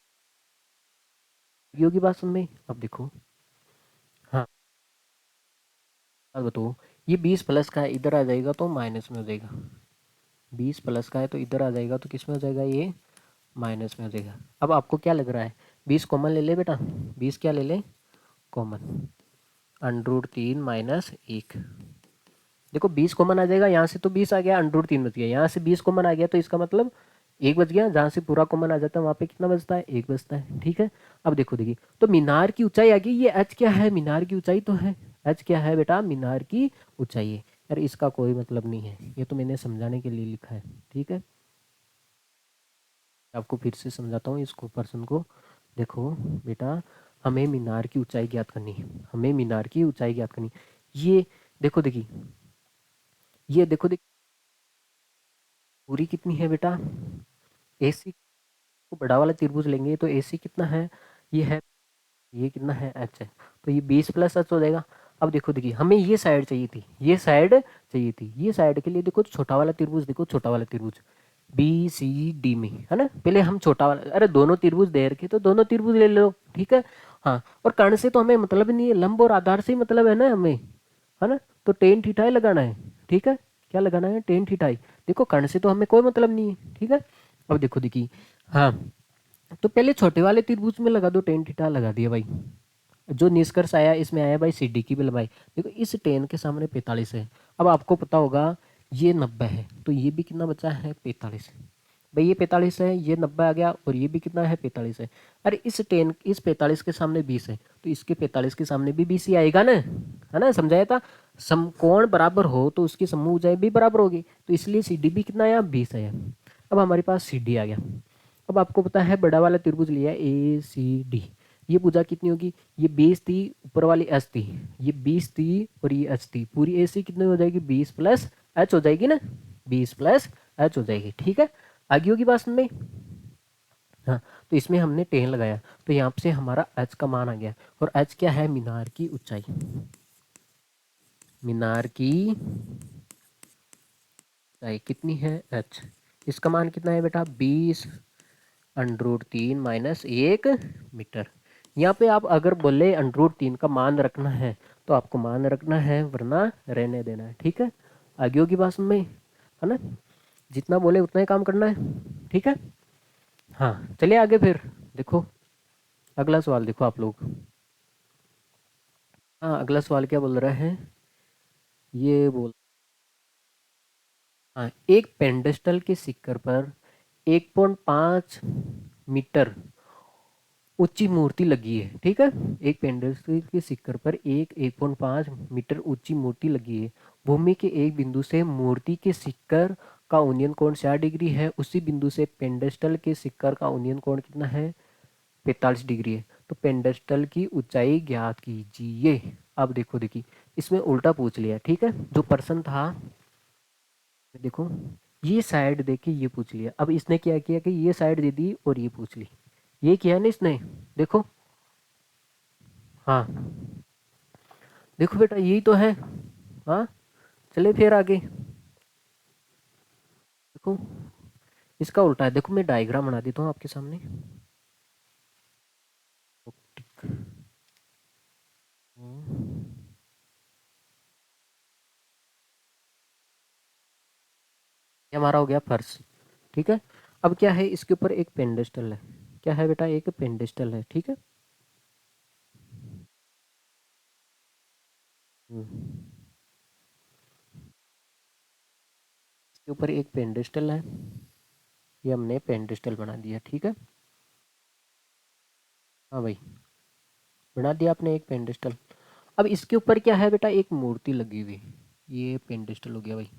योगी बात सुन में। अब देखो, हाँ अब बताओ ये 20 प्लस का है, इधर आ जाएगा तो माइनस में हो जाएगा, 20 प्लस का है तो इधर आ जाएगा तो किस में हो जाएगा ये माइनस में हो जाएगा। अब आपको क्या लग रहा है 20 कॉमन ले ले बेटा, 20 क्या ले ले कॉमन, √3 माइनस 1, देखो 20 कॉमन आ जाएगा, यहाँ से तो 20 आ गया, √3 बच गया, यहाँ से 20 कॉमन आ गया तो इसका मतलब एक बच गया, जहाँ से पूरा कॉमन आ जाता है वहाँ पे कितना बचता है एक बचता है। ठीक है, अब देखो देखिए, तो मीनार की ऊंचाई आ गई, ये एच क्या है मीनार की ऊंचाई तो है, एच क्या है बेटा मीनार की ऊंचाई है, यार इसका कोई मतलब नहीं है, ये तो मैंने समझाने के लिए लिखा है। ठीक है, आपको फिर से समझाता हूँ इसको पर्सन को, देखो बेटा हमें मीनार की ऊंचाई ज्ञात करनी है, हमें मीनार की ऊंचाई ज्ञात करनी है। ये देखो देखिए, ये देखो देखिए पूरी कितनी है बेटा, एसी को बड़ा वाला त्रिभुज लेंगे तो एसी कितना है, ये है, ये कितना है एच है, तो ये 20 प्लस एच हो जाएगा। अब देखो देखिए हमें ये साइड चाहिए थी, ये साइड चाहिए थी, ये साइड के लिए देखो छोटा वाला त्रिभुज, देखो छोटा वाला त्रिभुज बी सी डी में है ना, पहले हम छोटा वाला, अरे दोनों त्रिभुज दे रखे तो दोनों त्रिभुज ले लो। ठीक है, हाँ और कर्ण से तो हमें मतलब नहीं है, लंब और आधार से ही मतलब है ना हमें, है ना, तो टेन थीटा ही लगाना है। ठीक है, क्या लगाना है टेन थीटा ही, देखो कर्ण से तो हमें कोई मतलब नहीं है। ठीक है, अब देखो देखिए, हाँ तो पहले छोटे वाले त्रिभुज में लगा दो, टेन थीटा लगा दिया भाई, जो निष्कर्ष आया इसमें आया भाई सी डी की भी लंबाई, देखो इस टेन के सामने 45 है। अब आपको पता होगा ये 90 है, तो ये भी कितना बचा है 45, भाई ये 45 है, ये 90 आ गया और ये भी कितना है 45 है। अरे इस 10, इस 45 के सामने 20 है, तो इसके 45 के सामने भी 20 ही आएगा ना, है ना, समझाया था। समकोण बराबर हो तो उसकी समूह ऊंचाई भी बराबर होगी, तो इसलिए सी डी भी कितना आया 20 आया। अब हमारे पास सी डी आ गया। अब आपको पता है बड़ा वाला त्रिभुज लिया ए सी डी, ये भुजा कितनी होगी, ये 20 थी, ऊपर वाली एच थी, ये 20 थी और ये एच थी, पूरी ए सी कितनी हो जाएगी 20 प्लस एच हो जाएगी ना, 20 प्लस एच हो जाएगी। ठीक है, आगे होगी बात समझ में। हाँ तो इसमें हमने 10 लगाया, तो यहाँ से हमारा एच का मान आ गया, और एच क्या है मीनार की ऊंचाई, मीनार की ऊंचाई कितनी है एच, इसका मान कितना है बेटा 20 √3 माइनस 1 मीटर, यहाँ पे आप अगर बोले √3 का मान रखना है तो आपको मान रखना है, वरना रहने देना है। ठीक है, आगे होगी बात में, है ना? जितना बोले उतना ही काम करना है। ठीक है, हाँ चलिए आगे फिर। देखो अगला सवाल देखो आप लोग। हाँ अगला सवाल क्या बोल रहा है, ये बोल, हाँ एक पेंडेस्टल के शिखर पर 1.5 मीटर ऊंची मूर्ति लगी है। ठीक है, एक पेंडेस्टल के शिखर पर 1.5 मीटर ऊंची मूर्ति लगी है। भूमि के एक बिंदु से मूर्ति के शिखर का उन्नयन कोण 60 डिग्री है। उसी बिंदु से पेंडेस्टल के शिखर का उन्नयन कोण कितना है, 45 डिग्री है। तो पेंडेस्टल की ऊंचाई ज्ञात कीजिए। अब देखो, देखिए इसमें उल्टा पूछ लिया। ठीक है, जो प्रश्न था, देखो ये साइड देख के ये पूछ लिया। अब इसने क्या किया कि ये साइड दे दी और ये पूछ ली, ये किया ना इसने। देखो, हाँ देखो बेटा यही तो है। हाँ चले फिर आगे। देखो इसका उल्टा है। देखो मैं डायग्राम बना देता हूँ आपके सामने। ये हमारा हो गया फर्श। ठीक है, अब क्या है, इसके ऊपर एक पेंडेस्टल है। क्या है बेटा, एक पेंडेस्टल है। ठीक है, इसके ऊपर एक पेंडेस्टल है। ये हमने पेंडेस्टल बना दिया। ठीक है, हाँ भाई बना दिया आपने एक पेंडेस्टल। अब इसके ऊपर क्या है बेटा, एक मूर्ति लगी हुई। ये पेंडेस्टल हो गया भाई।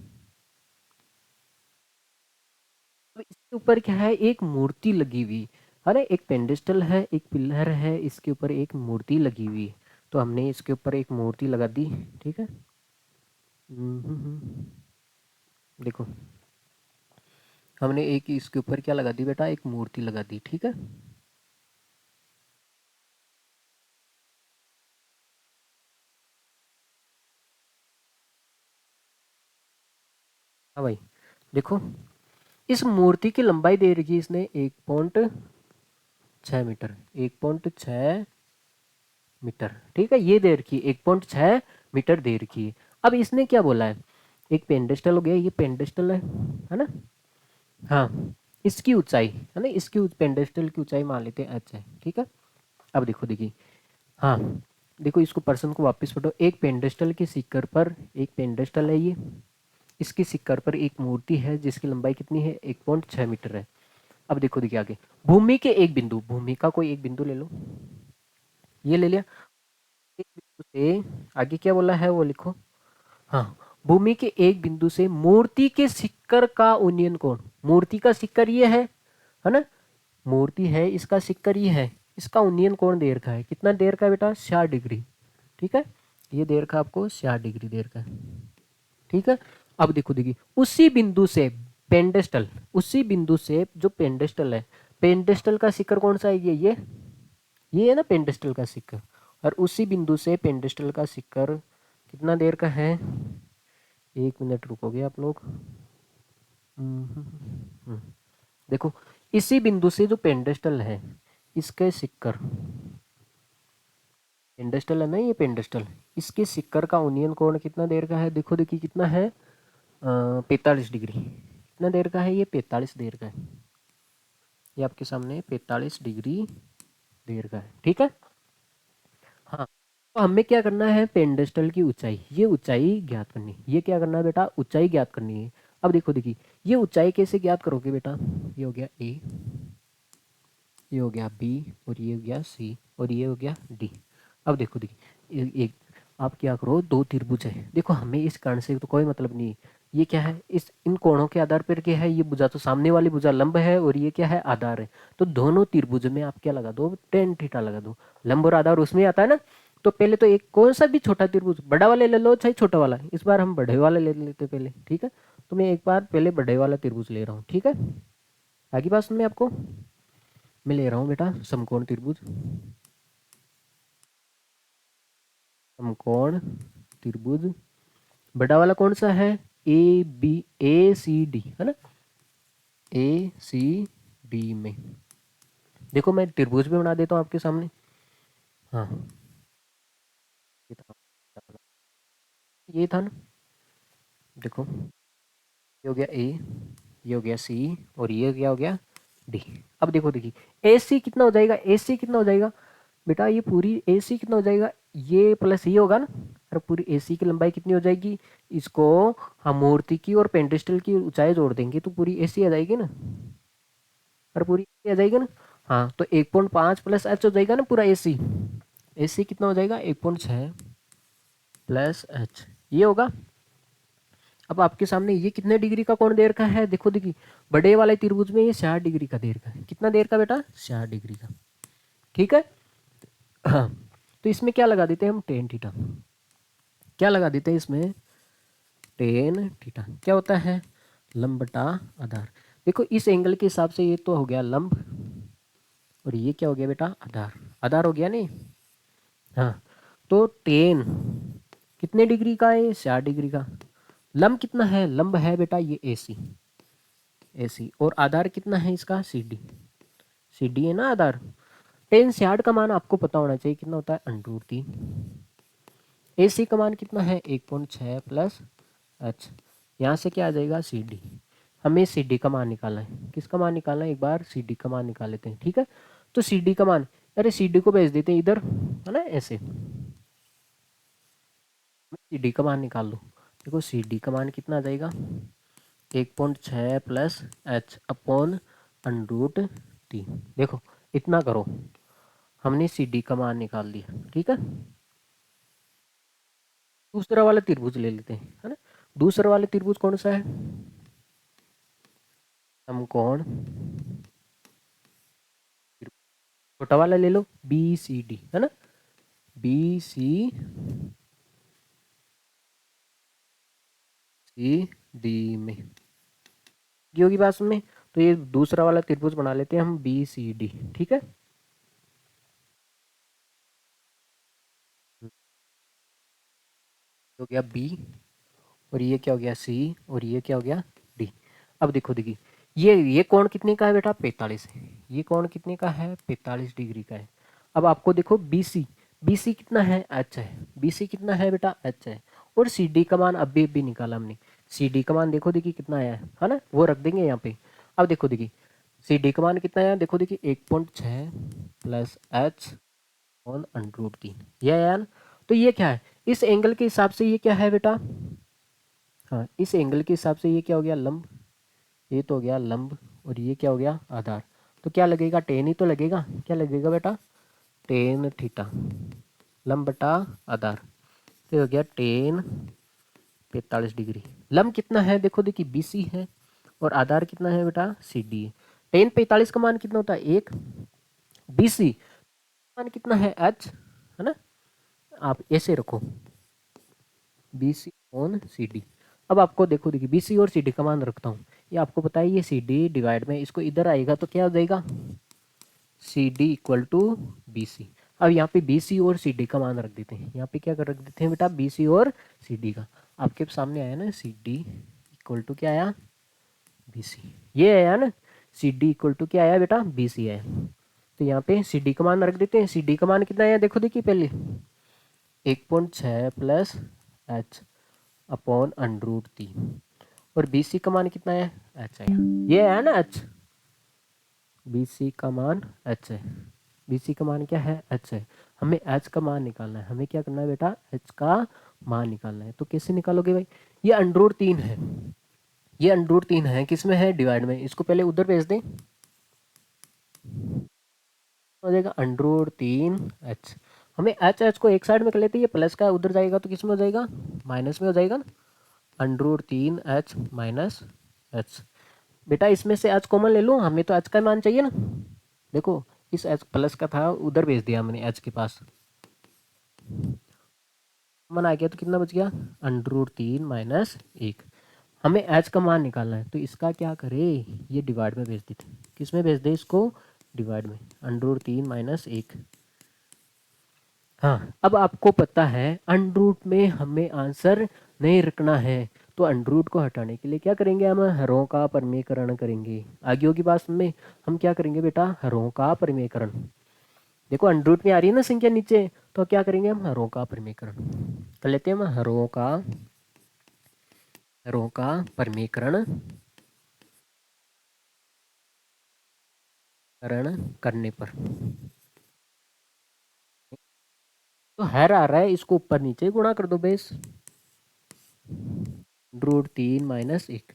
अब इसके ऊपर क्या है, एक मूर्ति लगी हुई। अरे एक पेंडेस्टल है, एक पिलर है, इसके ऊपर एक मूर्ति लगी हुई है। तो हमने इसके ऊपर एक मूर्ति लगा दी। ठीक है, देखो हमने एक इसके ऊपर क्या लगा दी बेटा, एक मूर्ति लगा दी। ठीक है, हाँ भाई देखो इस मूर्ति की लंबाई दे रखी है इसने 1.6 मीटर, 1.6 मीटर। ठीक है, ये दे रखी है 1.6 मीटर दे रखी है। अब इसने क्या बोला है, एक पेंडेस्टल हो गया, ये पेंडेस्टल है ना? हाँ, इसकी ऊंचाई है ना, इसकी पेंडेस्टल की ऊंचाई मान लेते हैं h है। ठीक है, अब देखो, देखिए, हाँ देखो इसको पर्सन को वापस पढ़ो। एक पेंडेस्टल के शिखर पर, एक पेंडेस्टल है ये, इसके शिखर पर एक मूर्ति है जिसकी लंबाई कितनी है, 1.6 मीटर है। अब देखो, देखिए आगे, भूमि के एक बिंदु, भूमि का कोई एक बिंदु ले लो, ये ले लिया। एक बिंदु से आगे क्या बोला है वो लिखो। हाँ, भूमि के एक बिंदु से मूर्ति के शिखर का उन्नयन कोण, मूर्ति का शिखर ये है ना? मूर्ति है, इसका शिखर ये है, इसका उन्नयन कोण दे रखा है। कितना दे रखा है बेटा, 60 डिग्री। ठीक है, ये दे रखा है आपको 60 डिग्री दे रखा है। ठीक है, अब देखो, देखिए उसी बिंदु से पेंडेस्टल, उसी बिंदु से जो पेंडेस्टल है, पेंडेस्टल का शिखर कौन सा है, ये है ना पेंडेस्टल का शिखर। और उसी बिंदु से पेंडेस्टल का शिखर कितना देर का है, 1 मिनट रुकोगे आप लोग। देखो इसी बिंदु से जो पेंडेस्टल है, इसके शिखर, पेंडेस्टल है ना ये पेंडेस्टल, इसके शिखर का उन्नयन कोण कितना देर का है, देखो देखिए कितना है, 45 डिग्री। कितना देर का है ये, 45 देर का है। ये आपके सामने 45 डिग्री देर का है। ठीक है, हाँ तो हमें क्या करना है, पेंडेस्टल की ऊंचाई, ये ऊंचाई ज्ञात करनी है। ये क्या करना है बेटा, ऊंचाई ज्ञात करनी है। अब देखो, देखिए ये ऊंचाई कैसे ज्ञात करोगे बेटा, ये हो गया ए, ये हो गया बी, और ये हो गया सी, और ये हो गया डी। अब देखो, देखिए एक आप क्या करो, दो त्रिभुज है, देखो हमें इस कर्ण से तो कोई मतलब नहीं है। ये क्या है, इस इन कोणों के आधार पर क्या है, ये भुजा तो सामने वाली भुजा लंब है और ये क्या है, आधार है। तो दोनों त्रिभुज में आप क्या लगा दो, टेन थीटा लगा दो। लंब और आधार उसमें आता है ना। तो पहले तो एक कौन सा भी छोटा त्रिभुज, बड़ा वाले ले लो चाहे छोटा वाला, इस बार हम बड़े वाले ले लेते पहले। ठीक है, तो मैं एक बार पहले बड़े वाला त्रिभुज ले रहा हूँ। ठीक है, आगे बात सुन में आपको, मैं ले रहा हूँ बेटा समकोण त्रिभुज, समकोण त्रिभुज। बड़ा वाला कौन सा है, ए सी डी है ना, ए सी डी में। देखो मैं त्रिभुज भी बना देता हूँ आपके सामने। हाँ ये था, ये था ना, देखो ये हो गया ए, ये हो गया सी, और ये क्या हो गया डी। अब देखो देखिए ए सी कितना हो जाएगा, ए सी कितना हो जाएगा बेटा, ये पूरी ए सी कितना हो जाएगा, ये प्लस ये होगा ना, और पूरी ए सी की लंबाई कितनी हो जाएगी, इसको हम मूर्ति की और पेंटिस्टल की ऊंचाई जोड़ देंगे तो पूरी ए सी आ जाएगी ना, और पूरी AC आ जाएगी ना। हाँ तो 1.5 प्लस एच हो जाएगा ना पूरा ए सी, ए सी कितना हो जाएगा 1.6 प्लस एच, ये होगा। अब आपके सामने ये कितने डिग्री का कोण दे रखा है, देखो देखिए बड़े वाले त्रिभुज में ये 60 डिग्री का दे रखा है, कितना दे रखा बेटा 60 डिग्री का, ठीक है। हाँ तो इसमें क्या लगा देते हैं हम, टेन थीटा, क्या लगा देते हैं इसमें, टेन थीटा क्या होता है, लंब बटा आधार। देखो इस एंगल के हिसाब से ये तो हो गया लंब, और ये क्या हो गया बेटा आधार, आधार हो गया नहीं। हाँ तो टेन कितने डिग्री का है, 60 डिग्री का। लंब कितना है, लंब है बेटा ये ए सी, ए सी, और आधार कितना है इसका सी डी, सी डी है ना आधार। टेन 60 का मान आपको पता होना चाहिए कितना होता है, √3। ए सी का मान कितना है 1.6 प्लस एच, यहाँ से क्या आ जाएगा सी डी। हमें सी डी का मान निकालना है, किसका मान निकालना है, एक बार सी डी का मान निकाल लेते हैं, ठीक है। तो सी डी का मान, अरे सी डी को भेज देते हैं इधर, है ना, ऐसे सी डी का मान निकाल लो। देखो सी डी का मान कितना आ जाएगा, 1.6 प्लस एच अपॉन √3। देखो इतना करो, हमने सी डी का मान निकाल दिया, ठीक है। दूसरा वाला त्रिभुज ले लेते हैं, है ना। दूसरा वाला त्रिभुज कौन सा है, समकोण, छोटा वाला ले लो बी सी डी, है ना, बी सी सी डी में, ये होगी बात में। तो ये दूसरा वाला त्रिभुज बना लेते हैं हम बी सी डी, ठीक है। हो गया बी, और ये क्या हो गया सी, और ये क्या हो गया डी। अब देखो देखिए ये कोण कितने का है बेटा 45 है, ये कोण कितने का है 45 डिग्री का है। अब आपको देखो बी सी, बी सी कितना है एच है, बी सी कितना है बेटा एच है, और सी डी का मान अभी निकाला हमने, सी डी का मान देखो देखिए कितना आया है ना, वो रख देंगे यहाँ पे। अब देखो देखिए सी डी का मान कितना आया, देखो देखिए 1.6 प्लस एच ऑन √3, ये आया ना। तो ये क्या है, इस एंगल के हिसाब से ये क्या है बेटा, हाँ इस एंगल के हिसाब से ये क्या हो गया लंब, ये तो हो गया लंब, और ये क्या हो गया आधार। तो क्या लगेगा, टेन ही तो लगेगा, क्या लगेगा बेटा टेन थीटा, लंब बटा आधार, तो हो गया टेन 45 डिग्री। लंब कितना है देखो देखिए बी सी है, और आधार कितना है बेटा सी डी है। टेन 45 का मान कितना होता है एक, बी सी मान कितना है एच, है ना, आप ऐसे रखो B C on C D. अब आपको देखो देखिए बी सी और सी डी का मान रखता हूँ, ये आपको पता है ये सी डी डिवाइड में इसको इधर आएगा तो क्या हो जाएगा C D equal to B C. अब यहाँ पे बी सी और सी डी का मान रख देते हैं, यहाँ पे क्या कर रख देते हैं बेटा बी सी और सी डी का। आपके सामने आया ना सी डी इक्वल टू क्या आया बी सी, ये आया ना, सी डी इक्वल टू क्या आया बेटा बी सी आया। तो यहाँ पे सी डी का मान रख देते हैं, सी डी का मान कितना आया देखो देखिए पहले 1.6 प्लस एच अपॉन √3, और बी सी का मान कितना है एच आया, ये है ना एच, बी सी का मान एच है, बी सी का मान क्या है एच है। हमें एच का मान निकालना है, हमें क्या करना है बेटा एच का मान निकालना है। तो कैसे निकालोगे भाई, ये √3 है, ये √3 है किस में है डिवाइड में, इसको पहले उधर भेज दें, हो जाएगा √3 एच। हमें एच एच को एक साइड में कर लेते हैं, ये प्लस का उधर जाएगा तो किस में हो जाएगा माइनस में हो जाएगा ना, √3 एच माइनस एच। बेटा इसमें से एच कॉमन ले लो, हमें तो एच का मान चाहिए ना। देखो इस एच प्लस का था उधर भेज दिया हमने एच के पास, कॉमन आ गया तो कितना बच गया √3 माइनस 1। हमें एच का मान निकालना है तो इसका क्या करे, ये डिवाइड में भेज देते, किस में भेज दे इसको डिवाइड में, √3 माइनस 1। हाँ अब आपको पता है अंडरूट में हमें आंसर नहीं रखना है, तो अंडरूट को हटाने के लिए क्या करेंगे, हम हरों का परिमेयकरण करेंगे। आगे होगी बात में, हम क्या करेंगे बेटा हरों का परिमेयकरण। देखो अंडर रूट में आ रही है ना संख्या नीचे, तो क्या करेंगे हम, हरों का परिमीकरण कर लेते हैं। हम हरों का परिमीकरण करने पर, तो हर आ रहा है, इसको ऊपर नीचे गुणा कर दो बेस, रूट 3 - 1।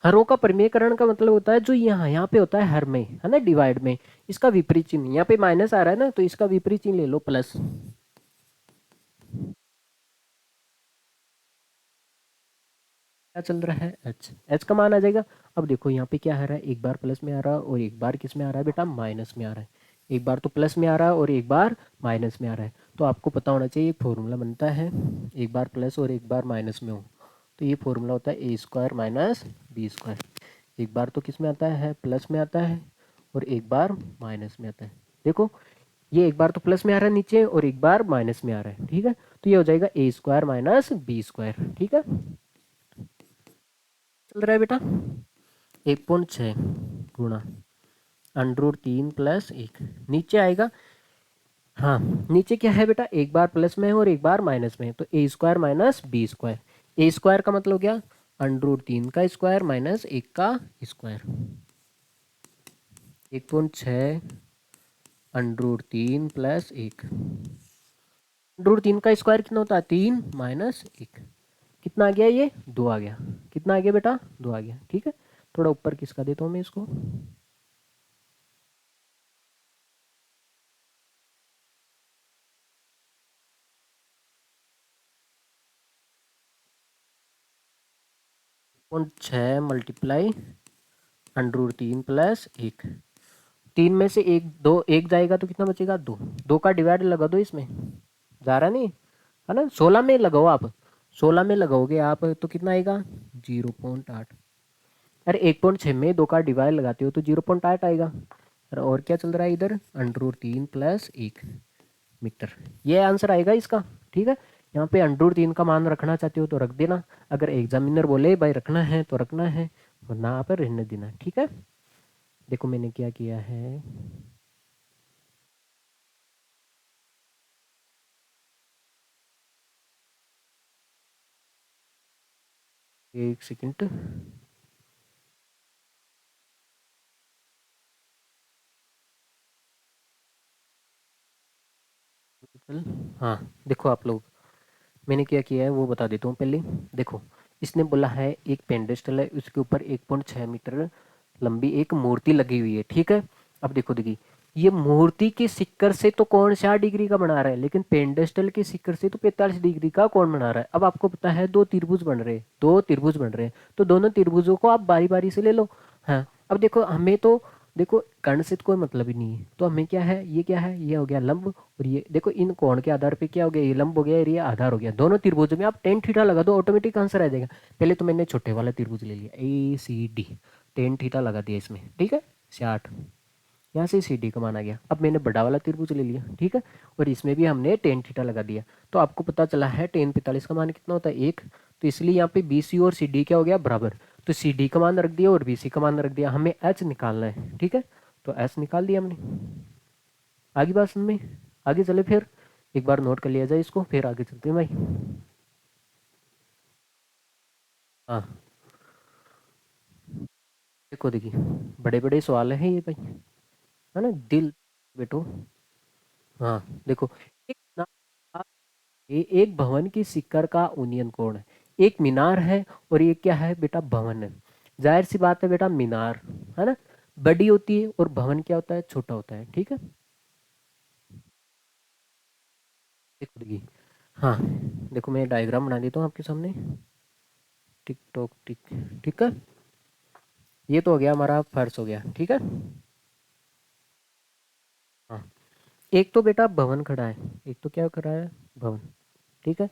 हरों का परिमेयकरण का मतलब होता है जो यहाँ पे होता है हर में, है ना, डिवाइड में, इसका विपरीत चिन्ह, यहाँ पे माइनस आ रहा है ना, तो इसका विपरीत चिन्ह ले लो, प्लस। क्या चल रहा है, एच, एच का मान आ जाएगा। अब देखो यहाँ पे क्या आ रहा है, एक बार प्लस में आ रहा है और एक बार किस में आ रहा है बेटा, माइनस में आ रहा है। एक बार तो प्लस में आ रहा है और एक बार माइनस में आ रहा है, तो आपको पता होना चाहिए एक फॉर्मूला बनता है, एक बार प्लस और एक बार माइनस में हो, तो ये फॉर्मूला होता है ए स्क्वायर माइनस बी स्क्वायर। एक बार तो किस में आता है, प्लस में आता है, और एक बार माइनस में आता है। देखो ये एक बार तो प्लस में आ रहा है नीचे और एक बार माइनस में आ रहा है, ठीक है, तो ये हो जाएगा ए स्क्वायर माइनस बी स्क्वायर, ठीक है। चल रहा है बेटा, 1.6 गुणा अंडर रूट 3 + 1, नीचे आएगा। हाँ, नीचे क्या है बेटा, एक बार प्लस में है और एक बार माइनस में है, तो ए स्क्वायर माइनस बी स्क्वायर। ए स्क्वायर का मतलब क्या, अंडर रूट 3 का स्क्वायर माइनस 1 का square. 1.6 under root 3 + 1, under root 3 का स्क्वायर कितना होता है, 3 - 1, कितना आ गया, ये 2 आ गया। कितना आ गया बेटा, 2 आ गया, ठीक है। थोड़ा ऊपर किसका देता हूँ मैं इसको, 0.6 मल्टीप्लाई अंडर रूट 3 + 1, 3 में से एक जाएगा तो कितना बचेगा, 2। 2 का डिवाइड लगा दो इसमें, जा रहा नहीं, है ना, 16 में लगाओ आप, 16 में लगाओगे आप तो कितना आएगा, 0.8। अरे 1.6 में 2 का डिवाइड लगाते हो तो 0.8 आएगा। और क्या चल रहा है इधर, अंडर रूट 3 + 1 मीटर, ये आंसर आएगा इसका, ठीक है। यहाँ पे अंडर रूट 3 का मान रखना चाहते हो तो रख देना, अगर एग्जामिनर बोले भाई रखना है तो रखना है, वरना आप रहने देना, ठीक है। देखो मैंने क्या किया है, एक सेकंड, हाँ देखो आप लोग, मैंने क्या किया है वो बता देता हूँ पहले। देखो इसने बोला है एक पेंडेस्टल है, उसके ऊपर 1.6 मीटर लंबी एक मूर्ति लगी हुई है, ठीक है। अब देखो देखिए, ये मूर्ति के शिखर से तो कौन 60 डिग्री का बना रहा है, लेकिन पेंडेस्टल के शिखर से तो 45 डिग्री का कौन बना रहा है। अब आपको पता है दो त्रिभुज बन रहे हैं, दो त्रिभुज बन रहे हैं, तो दोनों त्रिभुजों को आप बारी बारी से ले लो। हाँ, अब देखो हमें तो, देखो कर्ण से तो कोई मतलब ही नहीं है, तो हमें क्या है, ये क्या है, ये हो गया लंब, और ये देखो इन कोण के आधार पे क्या हो गया, ये लंब हो गया और ये आधार हो गया। दोनों त्रिभुज में आप टेन थीटा लगा दो, ऑटोमेटिक आंसर आ जाएगा। पहले तो मैंने छोटे वाला त्रिभुज ले लिया, ए सी डी, टेन थीटा लगा दिया इसमें, ठीक है, 60, यहाँ से सी डी का मान आ गया। अब मैंने बड़ा वाला त्रिभुज ले लिया, ठीक है, और इसमें भी हमने टेन थीटा लगा दिया, तो आपको पता चला है टेन 45 का मान कितना होता है, 1। तो इसलिए यहाँ पे बी सी और सी डी क्या हो गया, बराबर। तो सी डी का मान रख दिया और बी सी का मान रख दिया, हमें एच निकालना है, ठीक है, तो एच निकाल दिया हमने। आगे बात समझ में, आगे चले फिर, एक बार नोट कर लिया जाए इसको, फिर आगे चलते हैं भाई। हाँ देखो देखिए, बड़े बड़े सवाल हैं ये भाई, है ना, दिल बेटो। हाँ देखो, एक ना, एक भवन की शिखर का उन्नयन कोण है, एक मीनार है और ये क्या है बेटा, भवन है। जाहिर सी बात है बेटा, मीनार है ना बड़ी होती है और भवन क्या होता है, छोटा होता है, ठीक है। देखो देखिए, हाँ देखो मैं डायग्राम बना देता हूँ आपके सामने, टिक टॉक टिक, ठीक है। ये तो हो गया हमारा फर्श हो गया, ठीक है। हाँ, एक तो बेटा भवन खड़ा है, एक तो क्या खड़ा है, भवन, ठीक है,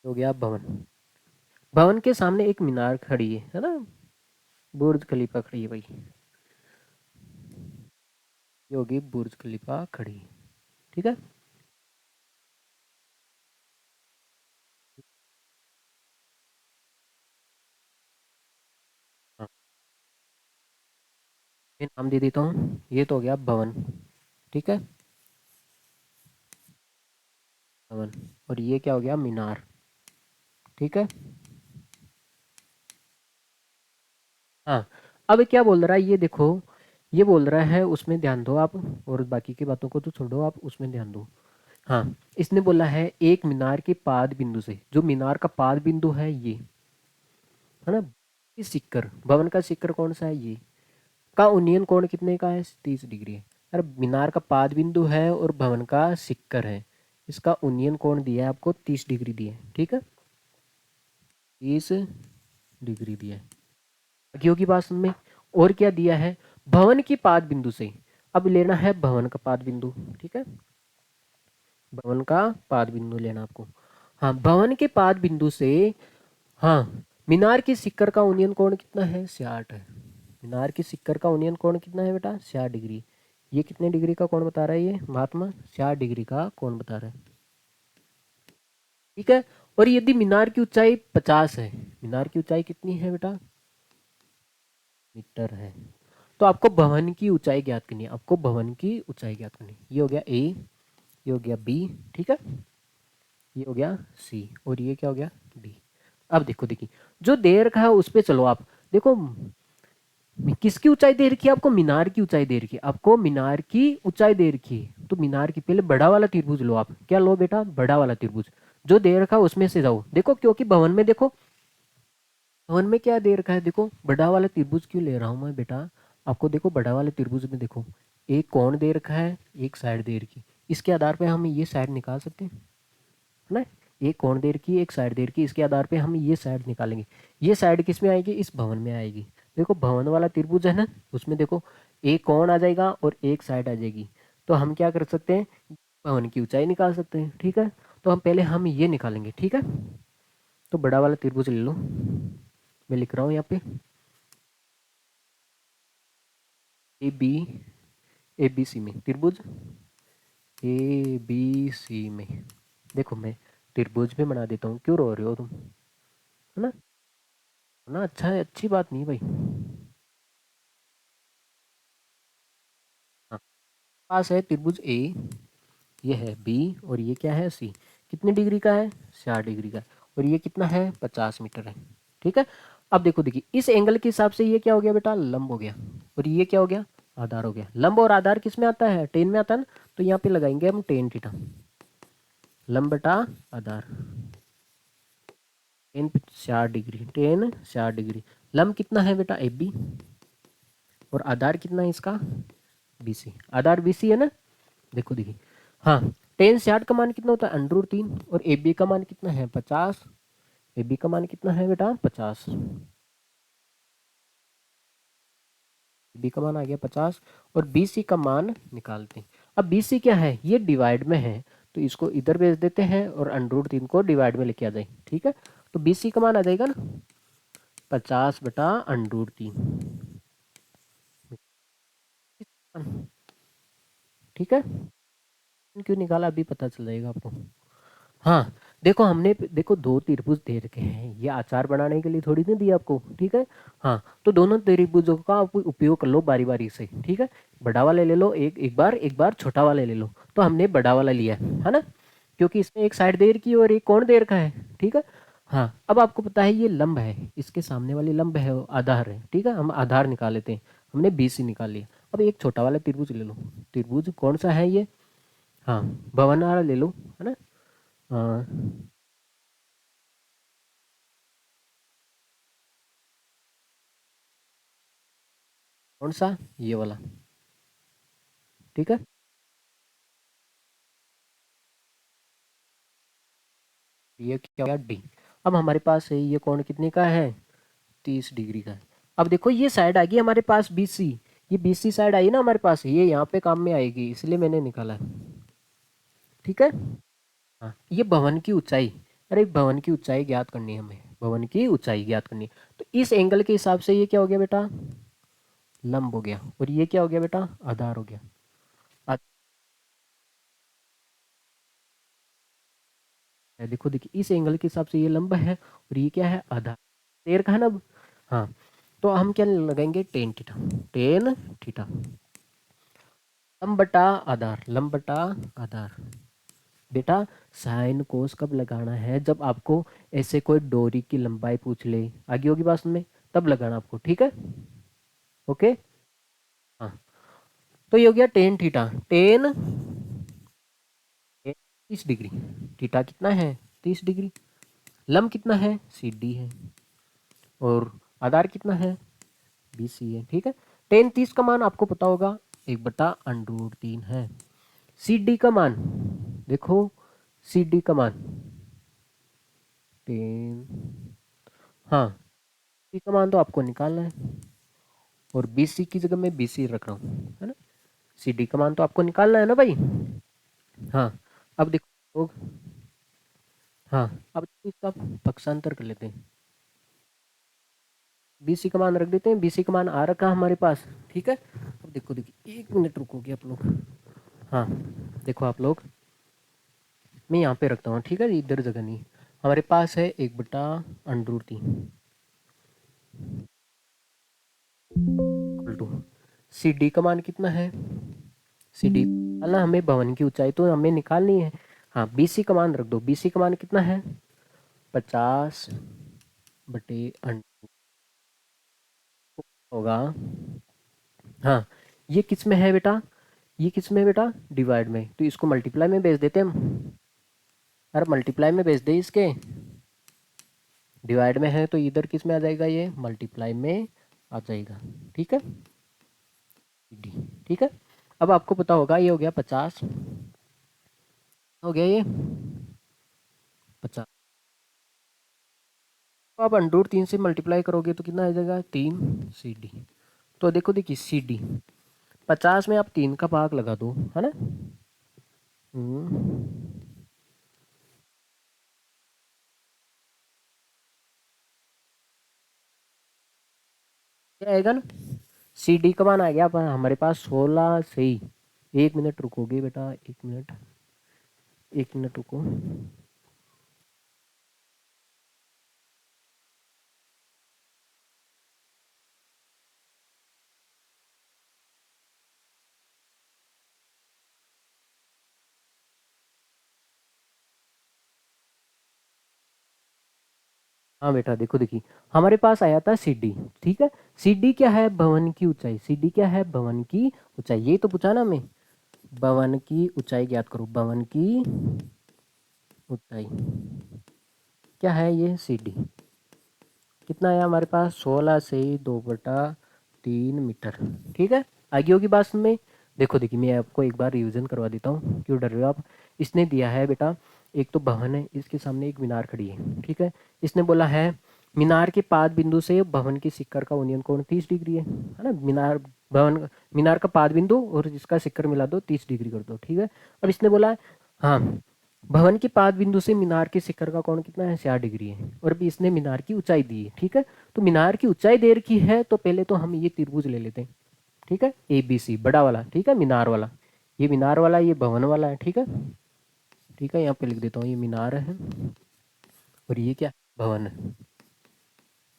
हो गया भवन। भवन के सामने एक मीनार खड़ी है ना, बुर्ज खलीफा खड़ी है भाई, ये होगी बुर्ज खलीफा खड़ी, ठीक है। हाँ, मैं नाम दे देता हूँ, ये तो हो गया भवन, ठीक है, भवन। और ये क्या हो गया, मीनार। ठीक है। हाँ, अब क्या बोल रहा है ये देखो, ये बोल रहा है उसमें ध्यान दो आप, और बाकी की बातों को तो छोड़ो, आप उसमें ध्यान दो। हाँ, इसने बोला है एक मीनार के पाद बिंदु से, जो मीनार का पाद बिंदु है ये, है ना, ये शिखर, भवन का शिखर कौन सा है, ये का उन्नयन कोण कितने का है, 30 डिग्री है। अरे मीनार का पाद बिंदु है और भवन का शिखर है, इसका उन्नयन कोण दिया है आपको 30 डिग्री दिया है। ठीक है, 30 डिग्री दिया है, बाकी होगी बात समझ में। और क्या दिया है, भवन की पाद बिंदु से, अब लेना है भवन का पाद बिंदु। ठीक है, भवन का पाद बिंदु लेना आपको। हाँ, भवन के पाद बिंदु से, हाँ, मीनार की शिखर का उन्नयन कोण कितना है, 66 है। मीनार की शिखर का उन्नयन कोण कितना है बेटा, 66 डिग्री। ये कितने डिग्री का कोण बता रहा है ये महात्मा, 66 डिग्री का कोण बता रहा है। ठीक है, और यदि मीनार की ऊंचाई 50 है, मीनार की ऊंचाई कितनी है बेटा, मीटर है, तो आपको भवन की ऊंचाई ज्ञात करनी है, आपको भवन की ऊंचाई ज्ञात करनी है। ये हो गया ए, ये हो गया बी, ठीक है, ये हो गया सी, और ये क्या हो गया, डी। अब देखो, देखिए जो दे रखा है उस पे चलो आप, देखो किसकी ऊंचाई दे रखी है आपको, मीनार की ऊंचाई दे रखी है आपको, मीनार की ऊंचाई दे रखी है, तो मीनार की पहले बड़ा वाला त्रिभुज लो आप, क्या लो बेटा, बड़ा वाला त्रिभुज, जो दे रखा है उसमें से जाओ। देखो क्योंकि भवन में देखो, भवन में क्या दे रखा है, देखो बड़ा वाला त्रिभुज क्यों ले रहा हूं मैं बेटा, आपको देखो बड़ा वाले त्रिभुज में देखो एक कोण दे रखा है, एक साइड दे रखी, इसके आधार पे हम ये साइड निकाल सकते हैं, है ना। एक कोण दे रखी, एक साइड दे रखी, इसके आधार पे हम ये साइड निकालेंगे। ये साइड किस में आएगी, इस भवन में आएगी। देखो भवन वाला त्रिभुज है ना, उसमें देखो एक कोण आ जाएगा और एक साइड आ जाएगी, तो हम क्या कर सकते हैं, भवन की ऊंचाई निकाल सकते हैं। ठीक है, तो हम पहले हम ये निकालेंगे। ठीक है, तो बड़ा वाला त्रिभुज ले लो, मैं लिख रहा हूँ यहाँ पे, A B, A B C में त्रिभुज, ए बी सी में, देखो मैं त्रिभुज में बना देता हूँ, क्यों रो रहे हो तुम, है ना, ना अच्छा है, अच्छी बात नहीं भाई। हाँ, पास है त्रिभुज ए, ये है बी, और ये क्या है सी, कितने डिग्री का है, 60 डिग्री का, और ये कितना है, 50 मीटर है। ठीक है, अब देखो, देखिए इस एंगल के हिसाब से ये क्या हो गया बेटा, लंब हो गया, और ये क्या हो गया, आधार हो गया। लंब और आधार किस में आता है, टेन में आता है ना, तो यहाँ पे लगाएंगे हम टेन थीटा, लंब बटा आधार, टेन 60 डिग्री, टेन 60 डिग्री, लंब कितना है बेटा, ए बी, और आधार कितना है इसका, बी सी, आधार बी सी है ना। देखो देखिए, हाँ, टेन से 8 का मान कितना होता है, √3, और ए बी का मान कितना है, 50, ए बी का मान कितना है बेटा, 50, बी का मान आ गया 50, और बी सी का मान निकालते हैं। अब बी सी क्या है, ये डिवाइड में है, तो इसको इधर भेज देते हैं और √3 को डिवाइड में लेके आ जाए। ठीक है, तो बी सी का मान आ जाएगा ना 50/√3। ठीक है, क्यों निकाला अभी पता चल जाएगा आपको। हाँ, देखो हमने, देखो दो त्रिभुज दे रखे हैं, ये आचार बनाने के लिए थोड़ी नहीं दिया आपको। ठीक है, हाँ, तो दोनों त्रिभुजों का आप उपयोग कर लो बारी बारी से। ठीक है, बड़ा वाला ले लो, एक बार छोटा वाला ले लो, तो हमने बड़ा वाला लिया है ना, क्योंकि इसमें एक साइड दे रखी है और एक कोण दे रखा है। ठीक है, हाँ, अब आपको पता है ये लंब है, इसके सामने वाली लंब है, वो आधार है। ठीक है, हम आधार निकाल लेते हैं, हमने बी सी निकाल लिया। अब एक छोटा वाला त्रिभुज ले लो, त्रिभुज कौन सा है ये, हाँ, भवन वाला ले लो, है ना। हाँ, कौन सा, ये वाला। ठीक है, ये क्या हो गया, डी। अब हमारे पास है ये कोण कितने का है, 30 डिग्री का है। अब देखो ये साइड आ गई हमारे पास बी सी, ये बी सी साइड आई ना हमारे पास, ये यहाँ पे काम में आएगी, इसलिए मैंने निकाला है। ठीक है, हाँ, ये भवन की ऊंचाई, अरे भवन की ऊंचाई ज्ञात करनी है हमें, भवन की ऊंचाई ज्ञात करनी है, तो इस एंगल के हिसाब से ये क्या हो गया बेटा, लंब हो गया, और ये क्या हो गया बेटा, आधार हो गया। देखो देखिए इस एंगल के हिसाब से ये लंबा है, और ये क्या है, आधा, देर का है ना अब। हाँ, तो हम क्या लगाएंगे, टेन थीटा, टेन थीटा। लंब बटा आधार, लंब बटा आधार। बेटा साइन कोस कब लगाना है? जब आपको ऐसे कोई डोरी की लंबाई पूछ ले, आगे होगी बात में, तब लगाना आपको, ठीक है। ओके। हाँ, तो ये हो गया tan theta. Ten 30 degree. Theta कितना है? 30 डिग्री। लंब कितना है? सी डी है। और आधार कितना है? बी सी है, ठीक है। टेन 30 का मान आपको पता होगा 1/√3 है। सी डी का मान देखो, सी डी का मान 10, हाँ, सी का मान तो आपको निकालना है, और बी सी की जगह मैं बी सी रख रहा हूँ, है ना। सी डी का मान तो आपको निकालना है ना भाई। हाँ, अब देखो लोग, हाँ, अब इसका पक्षांतर कर लेते हैं। बी सी का मान रख देते हैं, बी सी का मान आ रखा हमारे पास, ठीक है। अब देखो देखिए, 1 मिनट रुकोगे आप लोग। हाँ, देखो आप लोग, मैं यहाँ पे रखता हूँ, ठीक है, इधर जगह नहीं। हमारे पास है 1/√3 इक्वल टू सी डी का मान कितना है? सी डी निकालना हमें, भवन की ऊंचाई तो हमें निकालनी है। हाँ, बी सी का मान रख दो, बी सी का मान कितना है? 50/√, होगा। हाँ, ये किस में है बेटा? ये किस में है बेटा? डिवाइड में, तो इसको मल्टीप्लाई में भेज देते हैं हम। अरे मल्टीप्लाई में भेज दे इसके, डिवाइड में है तो इधर किस में आ जाएगा? ये मल्टीप्लाई में आ जाएगा, ठीक है। डी, ठीक है। अब आपको पता होगा, ये हो गया 50, हो गया ये 50। तो आप √3 से मल्टीप्लाई करोगे तो कितना आ जाएगा? 3 CD। तो देखो देखिए, CD 50 में आप 3 का भाग लगा दो, है ना। क्या आएगा ना, CD का मान आ गया हमारे पास 16 से ही। 1 मिनट रुकोगे बेटा, 1 मिनट, 1 मिनट रुको। हाँ बेटा, देखो देखिए, हमारे पास आया था CD, ठीक है। CD क्या है? भवन की ऊंचाई। CD क्या है? भवन की ऊंचाई। ये तो पूछा ना हमें, भवन की ऊंचाई ज्ञात करो। भवन की ऊंचाई क्या है? ये CD कितना है हमारे पास? 16 से 2/3 मीटर, ठीक है। आगे होगी बात में। देखो देखिए, मैं आपको एक बार रिवीजन करवा देता हूँ, क्यों डर रहे हो आप। इसने दिया है बेटा, एक तो भवन है, इसके सामने एक मीनार खड़ी है, ठीक है। इसने बोला है मीनार के पाद बिंदु से भवन की शिखर का उन्नयन कोण 30 डिग्री है ना। मीनार, भवन, मीनार का पाद बिंदु और जिसका शिखर मिला दो, 30 डिग्री कर दो, ठीक है। अब इसने बोला है, हाँ, भवन के पाद बिंदु से मीनार के शिखर का कोण कितना है? 60 डिग्री है। और अभी इसने मीनार की ऊंचाई दी है, ठीक है। तो मीनार की ऊंचाई दे रखी है, तो पहले तो हम ये त्रिभुज ले लेते हैं, ठीक है, ABC बड़ा वाला, ठीक है, मीनार वाला। ये मीनार वाला, ये भवन वाला है, ठीक है। ठीक है, यहाँ पे लिख देता हूँ, ये मीनार है और ये क्या? भवन है,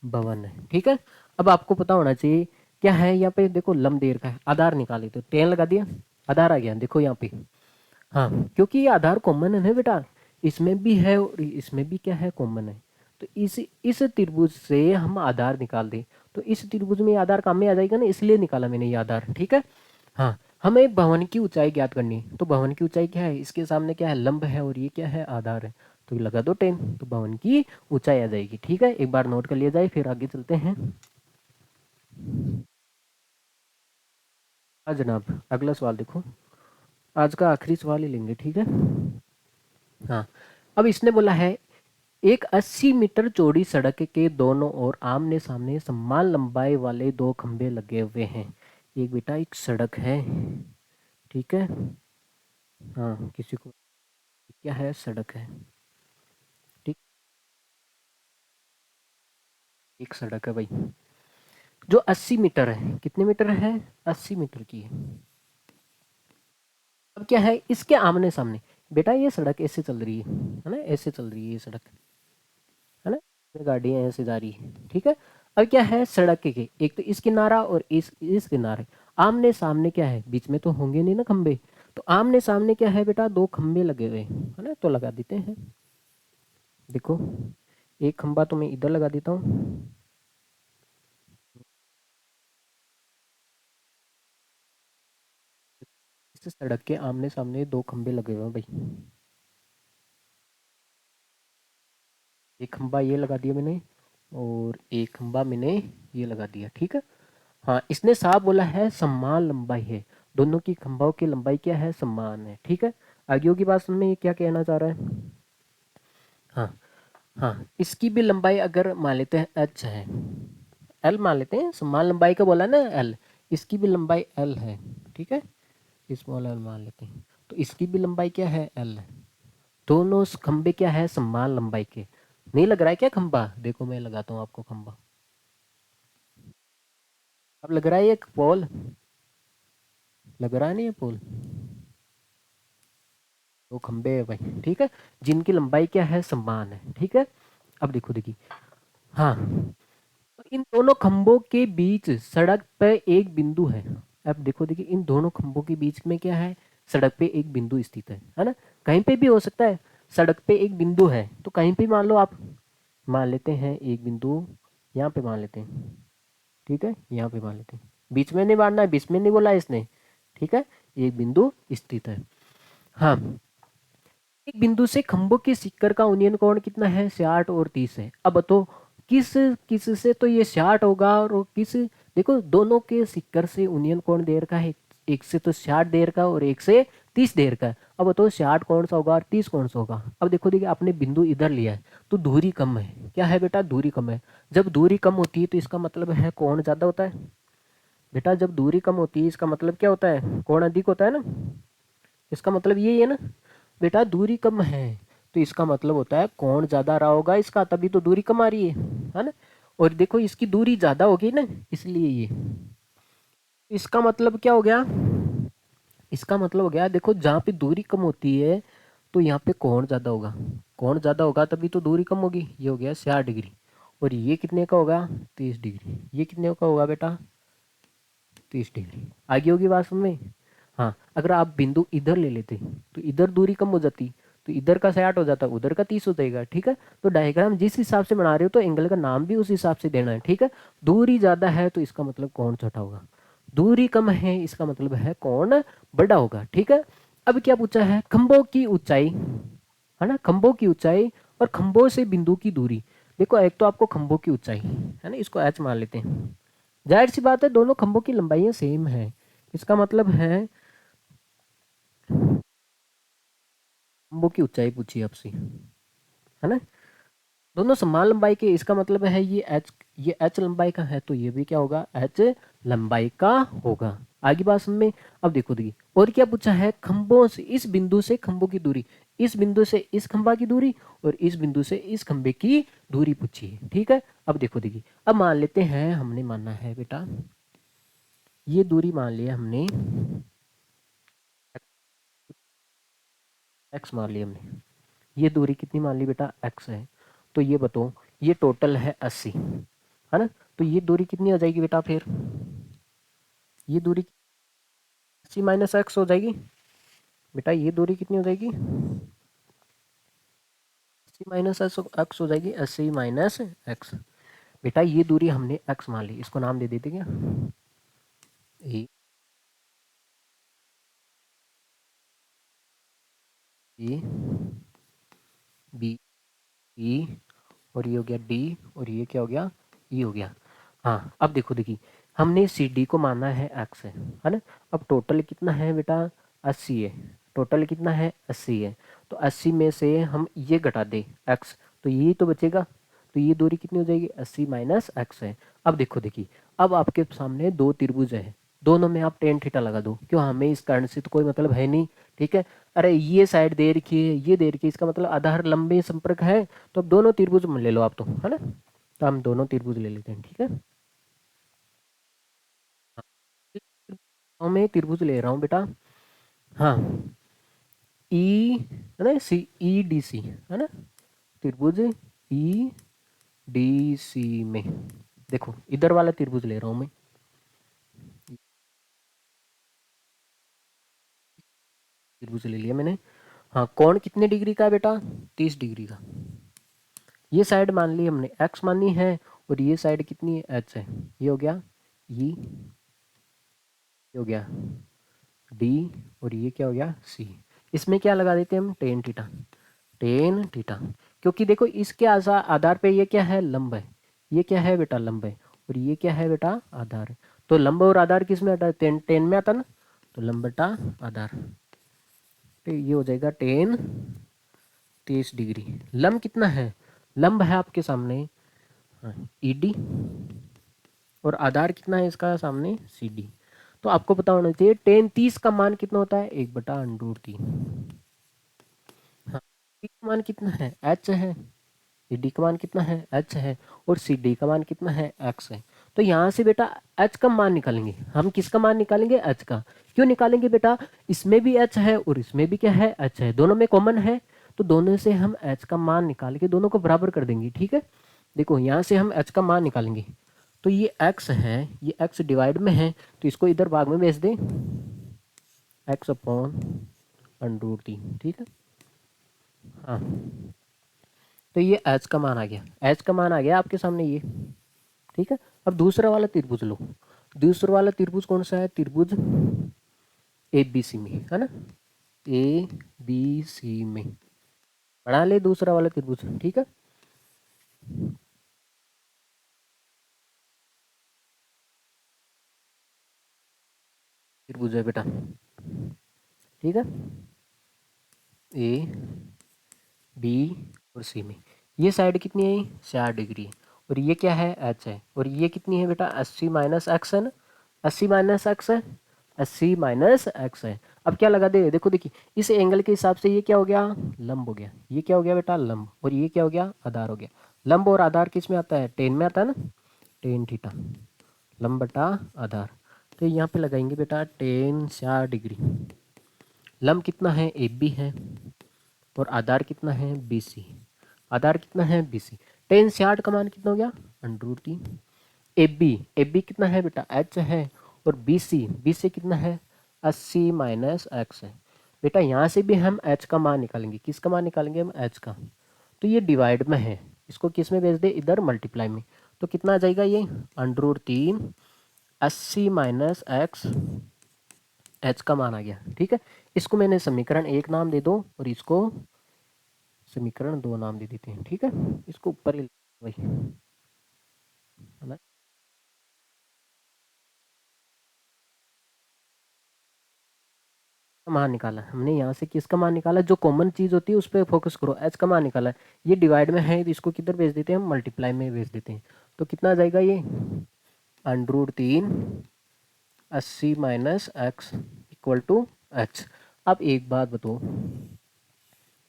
भवन है, ठीक है। अब आपको पता होना चाहिए क्या है यहाँ पे। देखो लंब देर का है, आधार निकाले तो 10 लगा दिया, आधार आ गया, देखो यहाँ पे। हाँ, क्योंकि ये आधार कॉमन है ना बेटा, इसमें भी है और इसमें भी क्या है? कॉमन है। तो इस त्रिभुज से हम आधार निकाल दें, तो इस त्रिभुज में आधार काम में आ जाएगा ना, इसलिए निकाला मैंने ये आधार, ठीक है। हाँ, हमें भवन की ऊंचाई ज्ञात करनी है, तो भवन की ऊंचाई क्या है? इसके सामने क्या है? लंब है, और ये क्या है? आधार है। तो लगा दो 10, तो भवन की ऊंचाई आ जाएगी, ठीक है। एक बार नोट कर लिया जाए, फिर आगे चलते हैं। हाँ जनाब, अगला सवाल देखो, आज का आखिरी सवाल ही लेंगे, ठीक है। हाँ, अब इसने बोला है एक 80 मीटर चौड़ी सड़क के दोनों ओर आमने सामने समान लंबाई वाले दो खंभे लगे हुए हैं। एक बेटा एक सड़क है, ठीक है। हाँ, किसी को क्या है? सड़क है, ठीक। एक सड़क है भाई, जो 80 मीटर है। कितने मीटर है? 80 मीटर की है। अब क्या है? इसके आमने सामने बेटा ये सड़क ऐसे चल रही है ना, ऐसे चल रही है ये सड़क, है ना। ये गाड़ियां ऐसे जा रही है, ठीक है। अब क्या है? सड़क के एक तो इस किनारा और इस किनारे, आमने सामने क्या है, बीच में तो होंगे नहीं ना खंबे, तो आमने सामने क्या है बेटा, दो खंबे लगे हुए है ना, तो लगा देते हैं। देखो एक खंबा तो मैं इधर लगा देता हूँ, इस सड़क के आमने सामने दो खंबे लगे हुए हैं भाई। एक खंबा ये लगा दिया मैंने, और एक खंबा मैंने ये लगा दिया, ठीक है। हाँ, इसने साफ बोला है समान लंबाई है, दोनों की खंबाओं की लंबाई क्या है, समान है, ठीक है। आगे की बात में ये क्या कहना चाह रहा है। हाँ हाँ, इसकी भी लंबाई अगर मान लेते हैं एच है, एल मान लेते हैं, समान लंबाई का बोला ना एल, इसकी भी लंबाई एल है, ठीक है, स्मॉल एल मान लेते हैं, तो इसकी भी लंबाई क्या है, एल है। दोनों खंबे क्या है, समान लंबाई के। नहीं लग रहा है क्या खंबा, देखो मैं लगाता हूँ आपको खंबा, अब लग रहा है एक पोल, लग रहा है नहीं ये पोल, दो खंबे है भाई, ठीक है, जिनकी लंबाई क्या है, समान है, ठीक है। अब देखो देखिए, हाँ, तो इन दोनों खंभों के बीच सड़क पे एक बिंदु है। अब देखो देखिए, इन दोनों खंभों के बीच में क्या है, सड़क पे एक बिंदु स्थित है ना, कहीं पे भी हो सकता है, सड़क पे एक बिंदु है, तो कहीं पे मान लो आप, मान लेते हैं एक बिंदु यहाँ पे मान लेते हैं, ठीक है, यहाँ पे मान लेते हैं, बीच में नहीं मानना है, बीच में नहीं बोला इसने, ठीक है, एक बिंदु स्थित है। हाँ, एक बिंदु से खंभों के सिक्कर का उन्नयन कोण कितना है, 60 और 30 है। अब तो किस किस से तो ये 60 होगा, और किस, देखो दोनों के सिक्कर से उन्नयन कोण देर का है, एक से तो 60 देर का और एक से 30 देर का है। अब तो 60 कौन सा होगा और 30 कौन सा होगा। अब देखो देखिए, आपने बिंदु इधर लिया है तो दूरी कम है, क्या है बेटा, दूरी कम है। जब दूरी कम होती है तो इसका मतलब है कोण ज्यादा होता है बेटा, जब दूरी कम होती है इसका मतलब क्या होता है, कोण अधिक होता है ना, इसका मतलब यही है ना बेटा, दूरी कम है तो इसका मतलब होता है कौन ज्यादा रहा होगा इसका, तभी तो दूरी कम आ रही है ना। और देखो इसकी दूरी ज्यादा होगी ना, इसलिए ये, इसका मतलब क्या हो गया, इसका मतलब हो गया, देखो जहाँ पे दूरी कम होती है तो यहाँ पे कोण ज्यादा होगा, कोण ज्यादा होगा तभी तो दूरी कम होगी, ये हो गया 60 डिग्री, और ये कितने का होगा, 30 डिग्री, ये कितने का होगा बेटा, 30 डिग्री। आगे होगी बात समझ में। हाँ, अगर आप बिंदु इधर ले लेते तो इधर दूरी कम हो जाती, तो इधर का 60 हो जाता, उधर का 30 हो जाएगा, ठीक है। तो डायग्राम जिस हिसाब से बना रहे हो तो एंगल का नाम भी उस हिसाब से देना है, ठीक है। दूरी ज्यादा है तो इसका मतलब कौन छोटा होगा, दूरी कम है इसका मतलब है कौन बड़ा होगा, ठीक है। अब क्या पूछा है, खंभों की ऊंचाई, है ना, खंभों की ऊंचाई और खंभों से बिंदु की दूरी। देखो एक तो आपको खंभों की ऊंचाई है ना, इसको एच मान लेते हैं, जाहिर सी बात है दोनों खंभों की लंबाइयां सेम है, इसका मतलब है खंभों की ऊंचाई पूछी आपसे, है ना, दोनों समान लंबाई के, इसका मतलब है ये एच लंबाई का है तो ये भी क्या होगा, एच लंबाई का होगा। आगे बात समझ में। अब देखो देखिए, और क्या पूछा है, खंभों से इस बिंदु से खंभों की दूरी, इस बिंदु से इस खंभा की दूरी और इस बिंदु से इस खंभे की दूरी पूछी है, ठीक है। अब देखो देखिए, अब मान लेते हैं, हमने माना है बेटा, ये दूरी मान लिया हमने, एक्स मान लिया हमने, ये दूरी कितनी मान ली बेटा, एक्स है। तो ये बताओ, ये टोटल है 80, है ना, तो ये दूरी कितनी हो जाएगी बेटा, फिर ये दूरी 80 - एक्स हो जाएगी बेटा, ये दूरी कितनी हो जाएगी, 80 - एक्स हो जाएगी, 80 - एक्स। बेटा ये दूरी हमने एक्स मान ली, इसको नाम दे देते क्या, ए, ए, बी, ई, और ये हो गया डी, और ये क्या हो गया, ई हो गया। हाँ, अब देखो देखिए, हमने सी डी को माना है एक्स है ना। अब टोटल कितना है बेटा, 80 है, टोटल कितना है, 80 है। तो 80 में से हम ये घटा दे एक्स, तो यही तो बचेगा, तो ये दूरी कितनी हो जाएगी, 80 - एक्स है। अब देखो देखिए, अब आपके सामने दो त्रिभुज है, दोनों में आप टेन थीटा लगा दो, क्यों, हमें इस कारण से तो कोई मतलब है नहीं, ठीक है। अरे ये साइड दे रखी है, ये दे रखी है, इसका मतलब आधार लंबे संपर्क है, तो अब दोनों त्रिभुज ले लो आप, तो है ना, तो हम दोनों त्रिभुज ले लेते हैं, ठीक है। हाँ, मैं त्रिभुज ले रहा हूँ बेटा। हाँ, ई, है ना, सी, ई डी सी, है ना, त्रिभुज ई डी सी में, देखो इधर वाला त्रिभुज ले रहा हूँ मैं, त्रिभुज ले लिया मैंने। हाँ, कोण कितने डिग्री का है बेटा? 30 डिग्री का। ये साइड मान ली हमने x मानी है, और ये साइड कितनी है? h है। ये हो गया ये हो गया d, और ये क्या हो गया? c। इसमें क्या लगा देते हैं हम? Tan theta. टेन थीटा, क्योंकि देखो इसके आधार पे ये क्या है? लंब है। ये क्या है बेटा? लंब है। और ये क्या है बेटा? आधार है। तो लंब और आधार किस में आता है? टेन टेन में आता ना, तो लंब बटा आधार। तो ये हो जाएगा टेन 30 डिग्री। लंब कितना है? लंब है आपके सामने ईडी, और आधार कितना है इसका सामने? C D. तो आपको पता होना चाहिए टेन 30 का मान कितना होता है? 1/√3। हाँ, डी का मान कितना है? एच है। डी का मान कितना है? एच है। और सी डी का मान कितना है? एक्स है। तो यहाँ से बेटा एच का मान निकालेंगे हम। किसका मान निकालेंगे? एच का। क्यों निकालेंगे बेटा? इसमें भी एच है और इसमें भी क्या है? एच है। दोनों में कॉमन है, तो दोनों से हम एच का मान निकाल के दोनों को बराबर कर देंगे। ठीक है, देखो यहाँ से हम एच का मान निकालेंगे, तो ये एक्स है, ये एक्स डिवाइड में है, तो इसको इधर भाग में भेज दें, x/√3। ठीक है, हाँ, तो ये एच का मान आ गया। एच का मान आ गया आपके सामने ये। ठीक है, अब दूसरा वाला त्रिभुज लो। दूसरा वाला त्रिभुज कौन सा है? त्रिभुज ए बी सी में, है ना? ए बी सी में बना ले दूसरा वाला त्रिभुज। ठीक है, त्रिभुज है बेटा। ठीक है, ए बी और सी में ये साइड कितनी है? 4 डिग्री। और ये क्या है? एच है। और ये कितनी है बेटा? 80 - x है ना? 80 - x है, 80 - x है। अब क्या लगा दे? देखो देखिए, इस एंगल के हिसाब से ये क्या हो गया? लंब हो गया। ये क्या हो गया बेटा? लंब। और ये क्या हो गया? आधार हो गया। लंब और आधार किस में आता है? टेन में आता है ना? टेन थीटा, लंब बटा आधार। तो यहाँ पे लगाएंगे बेटा टेन 4 डिग्री। लंब कितना है? ए बी है, और आधार कितना है? B C. आधार कितना है? B C. टेन 60 का मान कितना हो गया? √3। ए बी कितना है बेटा? एच है। और बी सी कितना है? 80 - x है। बेटा यहाँ से भी हम एच का मान निकालेंगे। किसका मान निकालेंगे हम? एच का। तो ये डिवाइड में है, इसको किस में भेज दे? इधर मल्टीप्लाई में। तो कितना आ जाएगा ये? √3 80 - x, एच का मान आ गया। ठीक है, इसको मैंने समीकरण 1 नाम दे दो, और इसको समीकरण 2 नाम दे देते हैं। ठीक है, इसको ऊपर ही वही है ना? मान निकाला हमने यहाँ से। किसका मान निकाला? जो कॉमन चीज होती है उस पर फोकस करो। एच का मान निकाला। ये डिवाइड में है, तो इसको किधर भेज देते हैं हम? मल्टीप्लाई में भेज देते हैं। तो कितना आ जाएगा ये? √3 80 - x = एच। अब एक बात बताओ,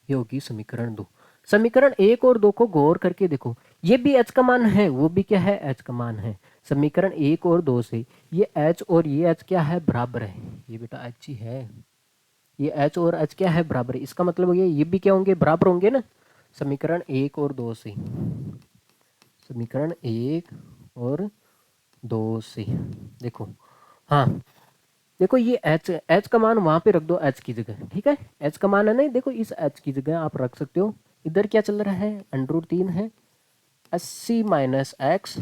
ये होगी समीकरण 2। समीकरण 1 और 2 को गौर करके देखो, ये भी एच का मान है, वो भी क्या है? एच का मान है। समीकरण 1 और 2 से ये एच और ये एच क्या है? बराबर है। ये बेटा एच ही है। ये एच और एच क्या है? बराबर है। इसका मतलब ये भी क्या होंगे? बराबर होंगे ना। समीकरण 1 और 2 से, समीकरण 1 और 2 से देखो, हाँ, देखो ये एच, एच का मान वहां पे रख दो एच की जगह। ठीक है, एच का मान है ना, देखो इस एच की जगह आप रख सकते हो। इधर क्या चल रहा है? √3 है। 80 - x,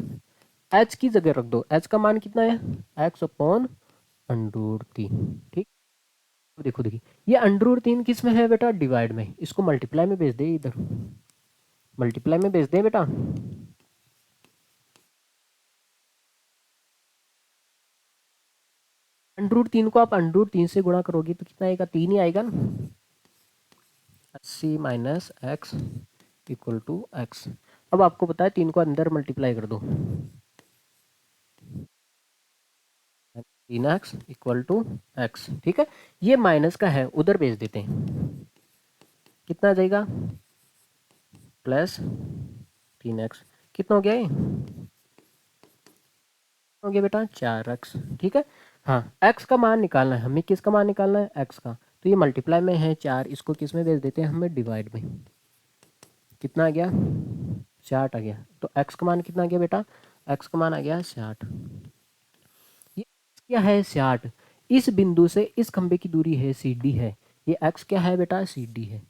एच की जगह रख दो। एच का मान कितना है? x/√3। ठीक, तो देखो देखिए, ये √3 किस में है बेटा? डिवाइड में। इसको मल्टीप्लाई में भेज दे, इधर मल्टीप्लाई में भेज दे बेटा। √3 को आप √3 से गुणा करोगे तो कितना आएगा? 3 ही आएगा ना। 80 - x = x। अब आपको पता है 3 को अंदर मल्टीप्लाई कर दो, 3x = x। ठीक है, ये माइनस का है, उधर भेज देते हैं। कितना आ जाएगा? +3x। कितना हो गया ये? हो गया बेटा 4x। ठीक है, हाँ, x का मान निकालना है हमें। किसका मान निकालना है? x का। तो ये मल्टीप्लाई में है 4, इसको किस में भेज देते हैं? हमें डिवाइड में। कितना आ गया? 60 आ गया। तो x का मान कितना आ गया बेटा? x का मान आ गया 60। ये क्या है? 60। इस बिंदु से इस खंबे की दूरी है सी डी है। ये एक्स क्या है बेटा, सी डी है।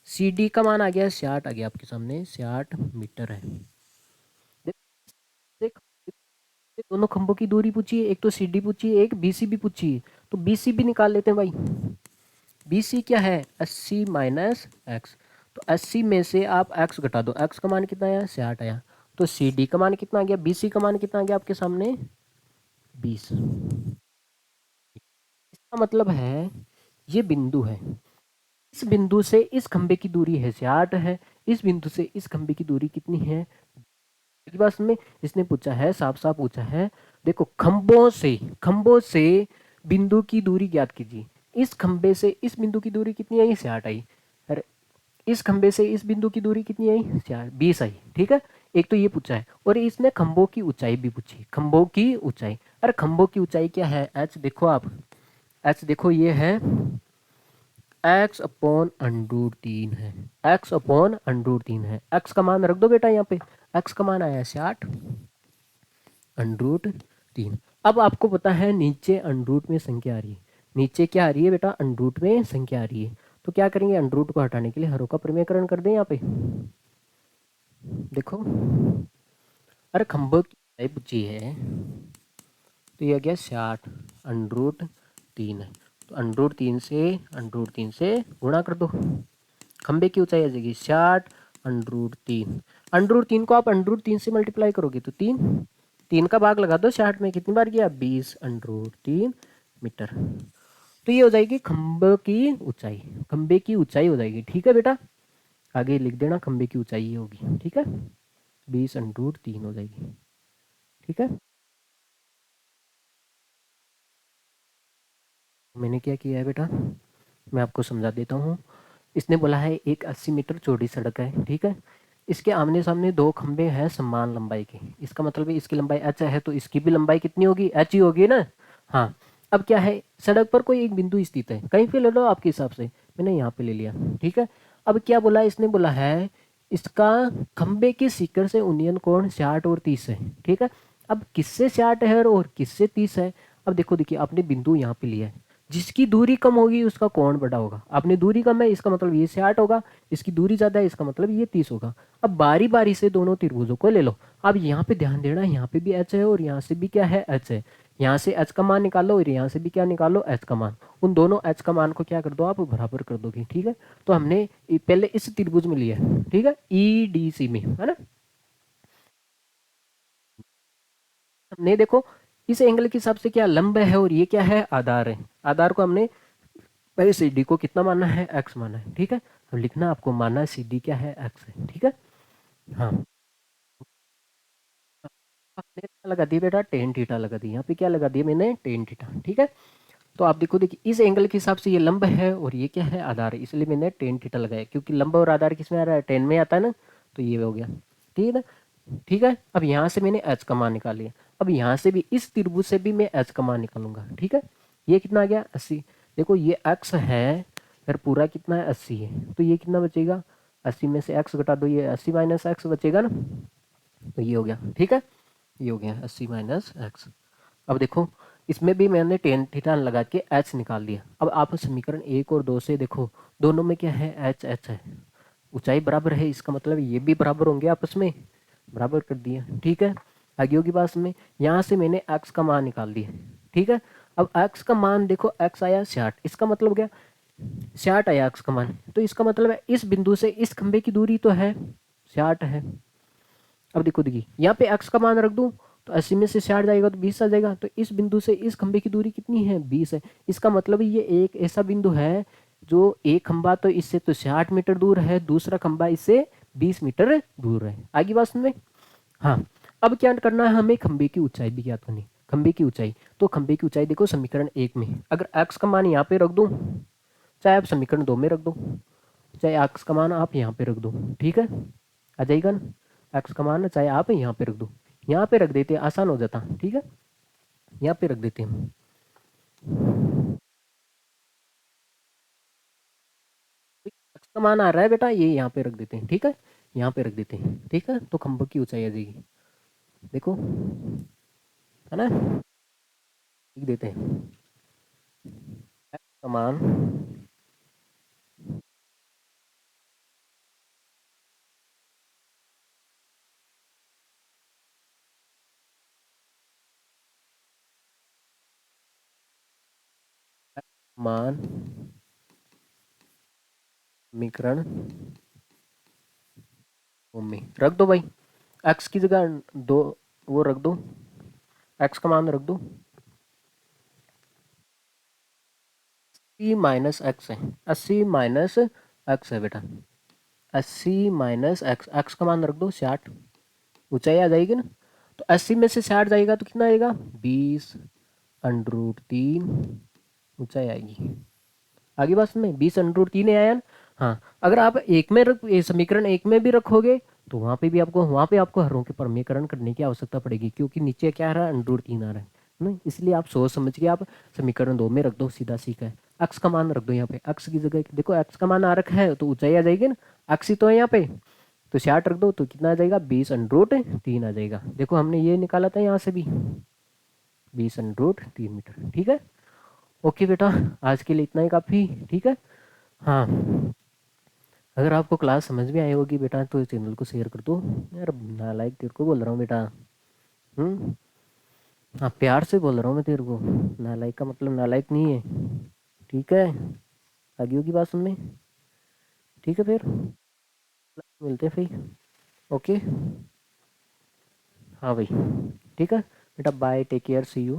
सी डी का मान आ गया 60, आ गया आपके सामने 60 मीटर है। देख देख, देख, दोनों खंभों की दूरी पूछी है, एक तो सी डी पूछी है, एक बी सी भी पूछी है, तो बी सी भी निकाल लेते हैं भाई। बी सी क्या है, 80 माइनस एक्स। तो 80 में से आप एक्स घटा दो, एक्स का मान कितना आया, 60 आया। तो सी डी का मान कितना आ गया, बी सी का मान कितना आ गया आपके सामने, 20। इसका मतलब है ये बिंदु है, इस बिंदु से इस खंबे की दूरी है 60 है, इस बिंदु से इस खंबे की दूरी कितनी है। बस में इसने पूछा है, साफ साफ पूछा है, देखो खंबों से बिंदु की दूरी ज्ञात कीजिए। इस खंबे से इस बिंदु की दूरी कितनी आई, 60 आई। अरे इस खंबे से इस बिंदु की दूरी कितनी आई, 20 आई। ठीक है, एक तो ये पूछा है, और इसने खंबों की ऊंचाई भी पूछी, खंबों की ऊंचाई। अरे खंबों की ऊंचाई क्या है, एच देखो आप, एच देखो ये है एक्स अपॉन अंडरूट 3 है, एक्स अपॉन अंडरूट 3 है। एक्स का मान रख दो बेटा यहाँ पे, एक्स का मान आया 60 अंडरूट 3। अब आपको पता है नीचे अंडरूट में संख्या आ रही है, नीचे क्या आ रही है बेटा, अंडरूट में संख्या आ रही है। तो क्या करेंगे, अंडरूट को हटाने के लिए हरों का प्रमेयकरण कर दें यहाँ पे। देखो, अरे खंभों की ऊंचाई पूछी है, तो ये आ गया 60 अंडरूट 3 है। तो अंडरूट तीन से गुणा कर दो, खंबे की ऊंचाई आ जाएगी 60 अंडरूट 3। अंडरूट 3 को आप अंडरूट 3 से मल्टीप्लाई करोगे तो 3, 3 का भाग लगा दो 60 में, कितनी बार गया, 20 अंडरूट 3 मीटर। तो ये हो जाएगी खंबे की ऊंचाई, खंबे की ऊंचाई हो जाएगी। ठीक है बेटा, आगे लिख देना खंबे की ऊंचाई ये होगी। ठीक है, 20 अंडरूट 3 हो जाएगी। ठीक है, मैंने क्या किया है बेटा, मैं आपको समझा देता हूँ। इसने बोला है एक 80 मीटर चौड़ी सड़क है, ठीक है, इसके आमने सामने दो खंबे हैं समान लंबाई के, इसका मतलब है इसकी लंबाई एच है, तो इसकी भी लंबाई कितनी होगी, एच ही होगी ना। हाँ, अब क्या है, सड़क पर कोई एक बिंदु स्थित है, कहीं पे ले लो आपके हिसाब से, मैंने यहाँ पे ले लिया। ठीक है, अब क्या बोला है, इसने बोला है इसका खंबे के शिखर से उन्नयन कोण 60 और 30 है। ठीक है, अब किससे 60 है और किससे 30 है। अब देखो, देखिए आपने बिंदु यहाँ पे लिया है, जिसकी दूरी कम होगी उसका कोण बड़ा होगा। आपने दूरी कम है, इसका मतलब ये 60 होगा, इसकी दूरी ज्यादा है, इसका मतलब ये 30 होगा। अब बारी बारी से दोनों त्रिभुजों को ले लो। अब यहाँ पे ध्यान देना, यहाँ पे भी एच है और यहाँ से भी क्या है, एच है। यहाँ से एच का मान निकालो और यहाँ से भी क्या निकालो, एच का मान। उन दोनों एच का मान को क्या कर दो, आप बराबर कर दोगे। ठीक है, तो हमने पहले इस त्रिभुज में लिया है, ठीक है, ई डी सी में, है ना। हमने देखो इस एंगल के हिसाब से क्या लंब है और ये क्या है, आधार है। आधार को हमने पहले सी डी को कितना माना है, एक्स माना है। ठीक है, अब लिखना आपको, माना है सी डी क्या है, एक्स है। ठीक है, हाँ, आपने क्या लगा दिया बेटा, टेन थीटा लगा दी, यहाँ पे क्या लगा दिया मैंने, टेन थीटा। ठीक है, तो आप देखो, देखिए इस एंगल के हिसाब से ये लंब है और ये क्या है, आधार है, इसलिए मैंने टेन थीटा लगाया, क्योंकि लंब और आधार किस में आ रहा है, टेन में आता है ना, तो ये हो गया। ठीक है ना, ठीक है, अब यहाँ से मैंने एच का मान निकाल लिया। अब यहाँ से भी इस त्रिभुज से भी मैं एच का मान निकालूंगा। ठीक है, ये कितना आ गया, 80। देखो ये एक्स है, फिर पूरा कितना है, 80 है, तो ये कितना बचेगा, 80 में से एक्स घटा दो, ये 80 माइनस एक्स बचेगा ना, तो ये हो गया। ठीक है, ये हो गया 80 माइनस एक्स। अब देखो, इसमें भी मैंने टेन थीटा लगा के एच निकाल दिया। अब आप समीकरण 1 और 2 से देखो, दोनों में क्या है, एच एच है, ऊंचाई बराबर है, इसका मतलब ये भी बराबर होंगे आपस में, बराबर कर दिया। ठीक है, आगे होगी बात में, यहाँ से मैंने एक्स का मान निकाल दिया। ठीक है, अब एक्स का मान देखो, एक्स आया 60, इसका मतलब क्या, 60 आया एक्स का मान, तो इसका मतलब है इस बिंदु से इस खंबे की दूरी तो है 60 है। अब देखो, देखिए यहाँ पे एक्स का मान रख दूं तो 80 में से 60 जाएगा तो 20 आ जाएगा, तो इस बिंदु से इस खंबे की दूरी कितनी है, 20 है। इसका मतलब ये एक ऐसा बिंदु है जो एक खंबा तो इससे तो 60 मीटर दूर है, दूसरा खंबा इससे 20 मीटर दूर है। आगे बात सुन में, हाँ, अब क्या करना है, हमें खंबे की ऊंचाई भी ज्ञात करनी। खंबे की ऊंचाई, तो खंबे की ऊंचाई देखो समीकरण 1 में, अगर एक्स का मान यहाँ पे रख दूं, चाहे आप समीकरण 2 में रख दो, चाहे एक्स का मान आप यहाँ पे रख दो, ठीक है, आ जाएगा ना, एक्स का मान चाहे आप यहाँ पे रख दो, यहाँ पे रख देते हैं, आसान हो जाता। ठीक है, यहाँ पे रख देते हैं, एक्स का मान आ रहा है बेटा, ये यहाँ पे रख देते हैं। ठीक है, यहाँ पे रख देते हैं। ठीक है, तो खंभों की ऊंचाई आ जाएगी, देखो, है ना, लिख देते हैं एक्स का मान मान समीकरण भूमि रख दो भाई। एक्स की जगह दो वो रख दो, एक्स का मान रख दो। अस्सी माइनस एक्स है, 80 - एक्स है बेटा। 80 - एक्स, एक्स का मान रख दो 60। ऊंचाई आ जाएगी ना, तो 80 में से 60 जाएगा तो कितना आएगा? 20√3 ऊंचाई आएगी। आगे बात में 20√3 आया ना। हाँ, अगर आप एक में रख ये समीकरण एक में भी रखोगे तो वहाँ पे आपको हरों के परमीकरण करने की आवश्यकता पड़ेगी, क्योंकि नीचे क्या आ रहा है? √3 आ रहा है ना। इसलिए आप सोच समझ के आप समीकरण 2 में रख दो, सीधा सीखा है। एक्स का मान रख दो यहाँ पे, एक्स की जगह देखो एक्स का मान आ रखा है तो ऊंचाई आ जाएगी ना, एक्स ही तो है यहाँ पे। तो 60 रख दो तो कितना आ जाएगा? 20√3 आ जाएगा। देखो हमने ये निकाला था यहाँ से भी, 20√3 मीटर। ठीक है, ओके बेटा, आज के लिए इतना ही काफ़ी। ठीक है, हाँ, अगर आपको क्लास समझ में आई होगी बेटा तो चैनल को शेयर कर दो। यार नालायक तेरे को बोल रहा हूँ बेटा। हम्म, हाँ प्यार से बोल रहा हूँ मैं तेरे को, नालायक का मतलब नालायक नहीं है। ठीक है, आगे होगी बात सुनने। ठीक है फिर मिलते हैं फिर। ओके, हाँ भाई, ठीक है बेटा, bye, take care, see you.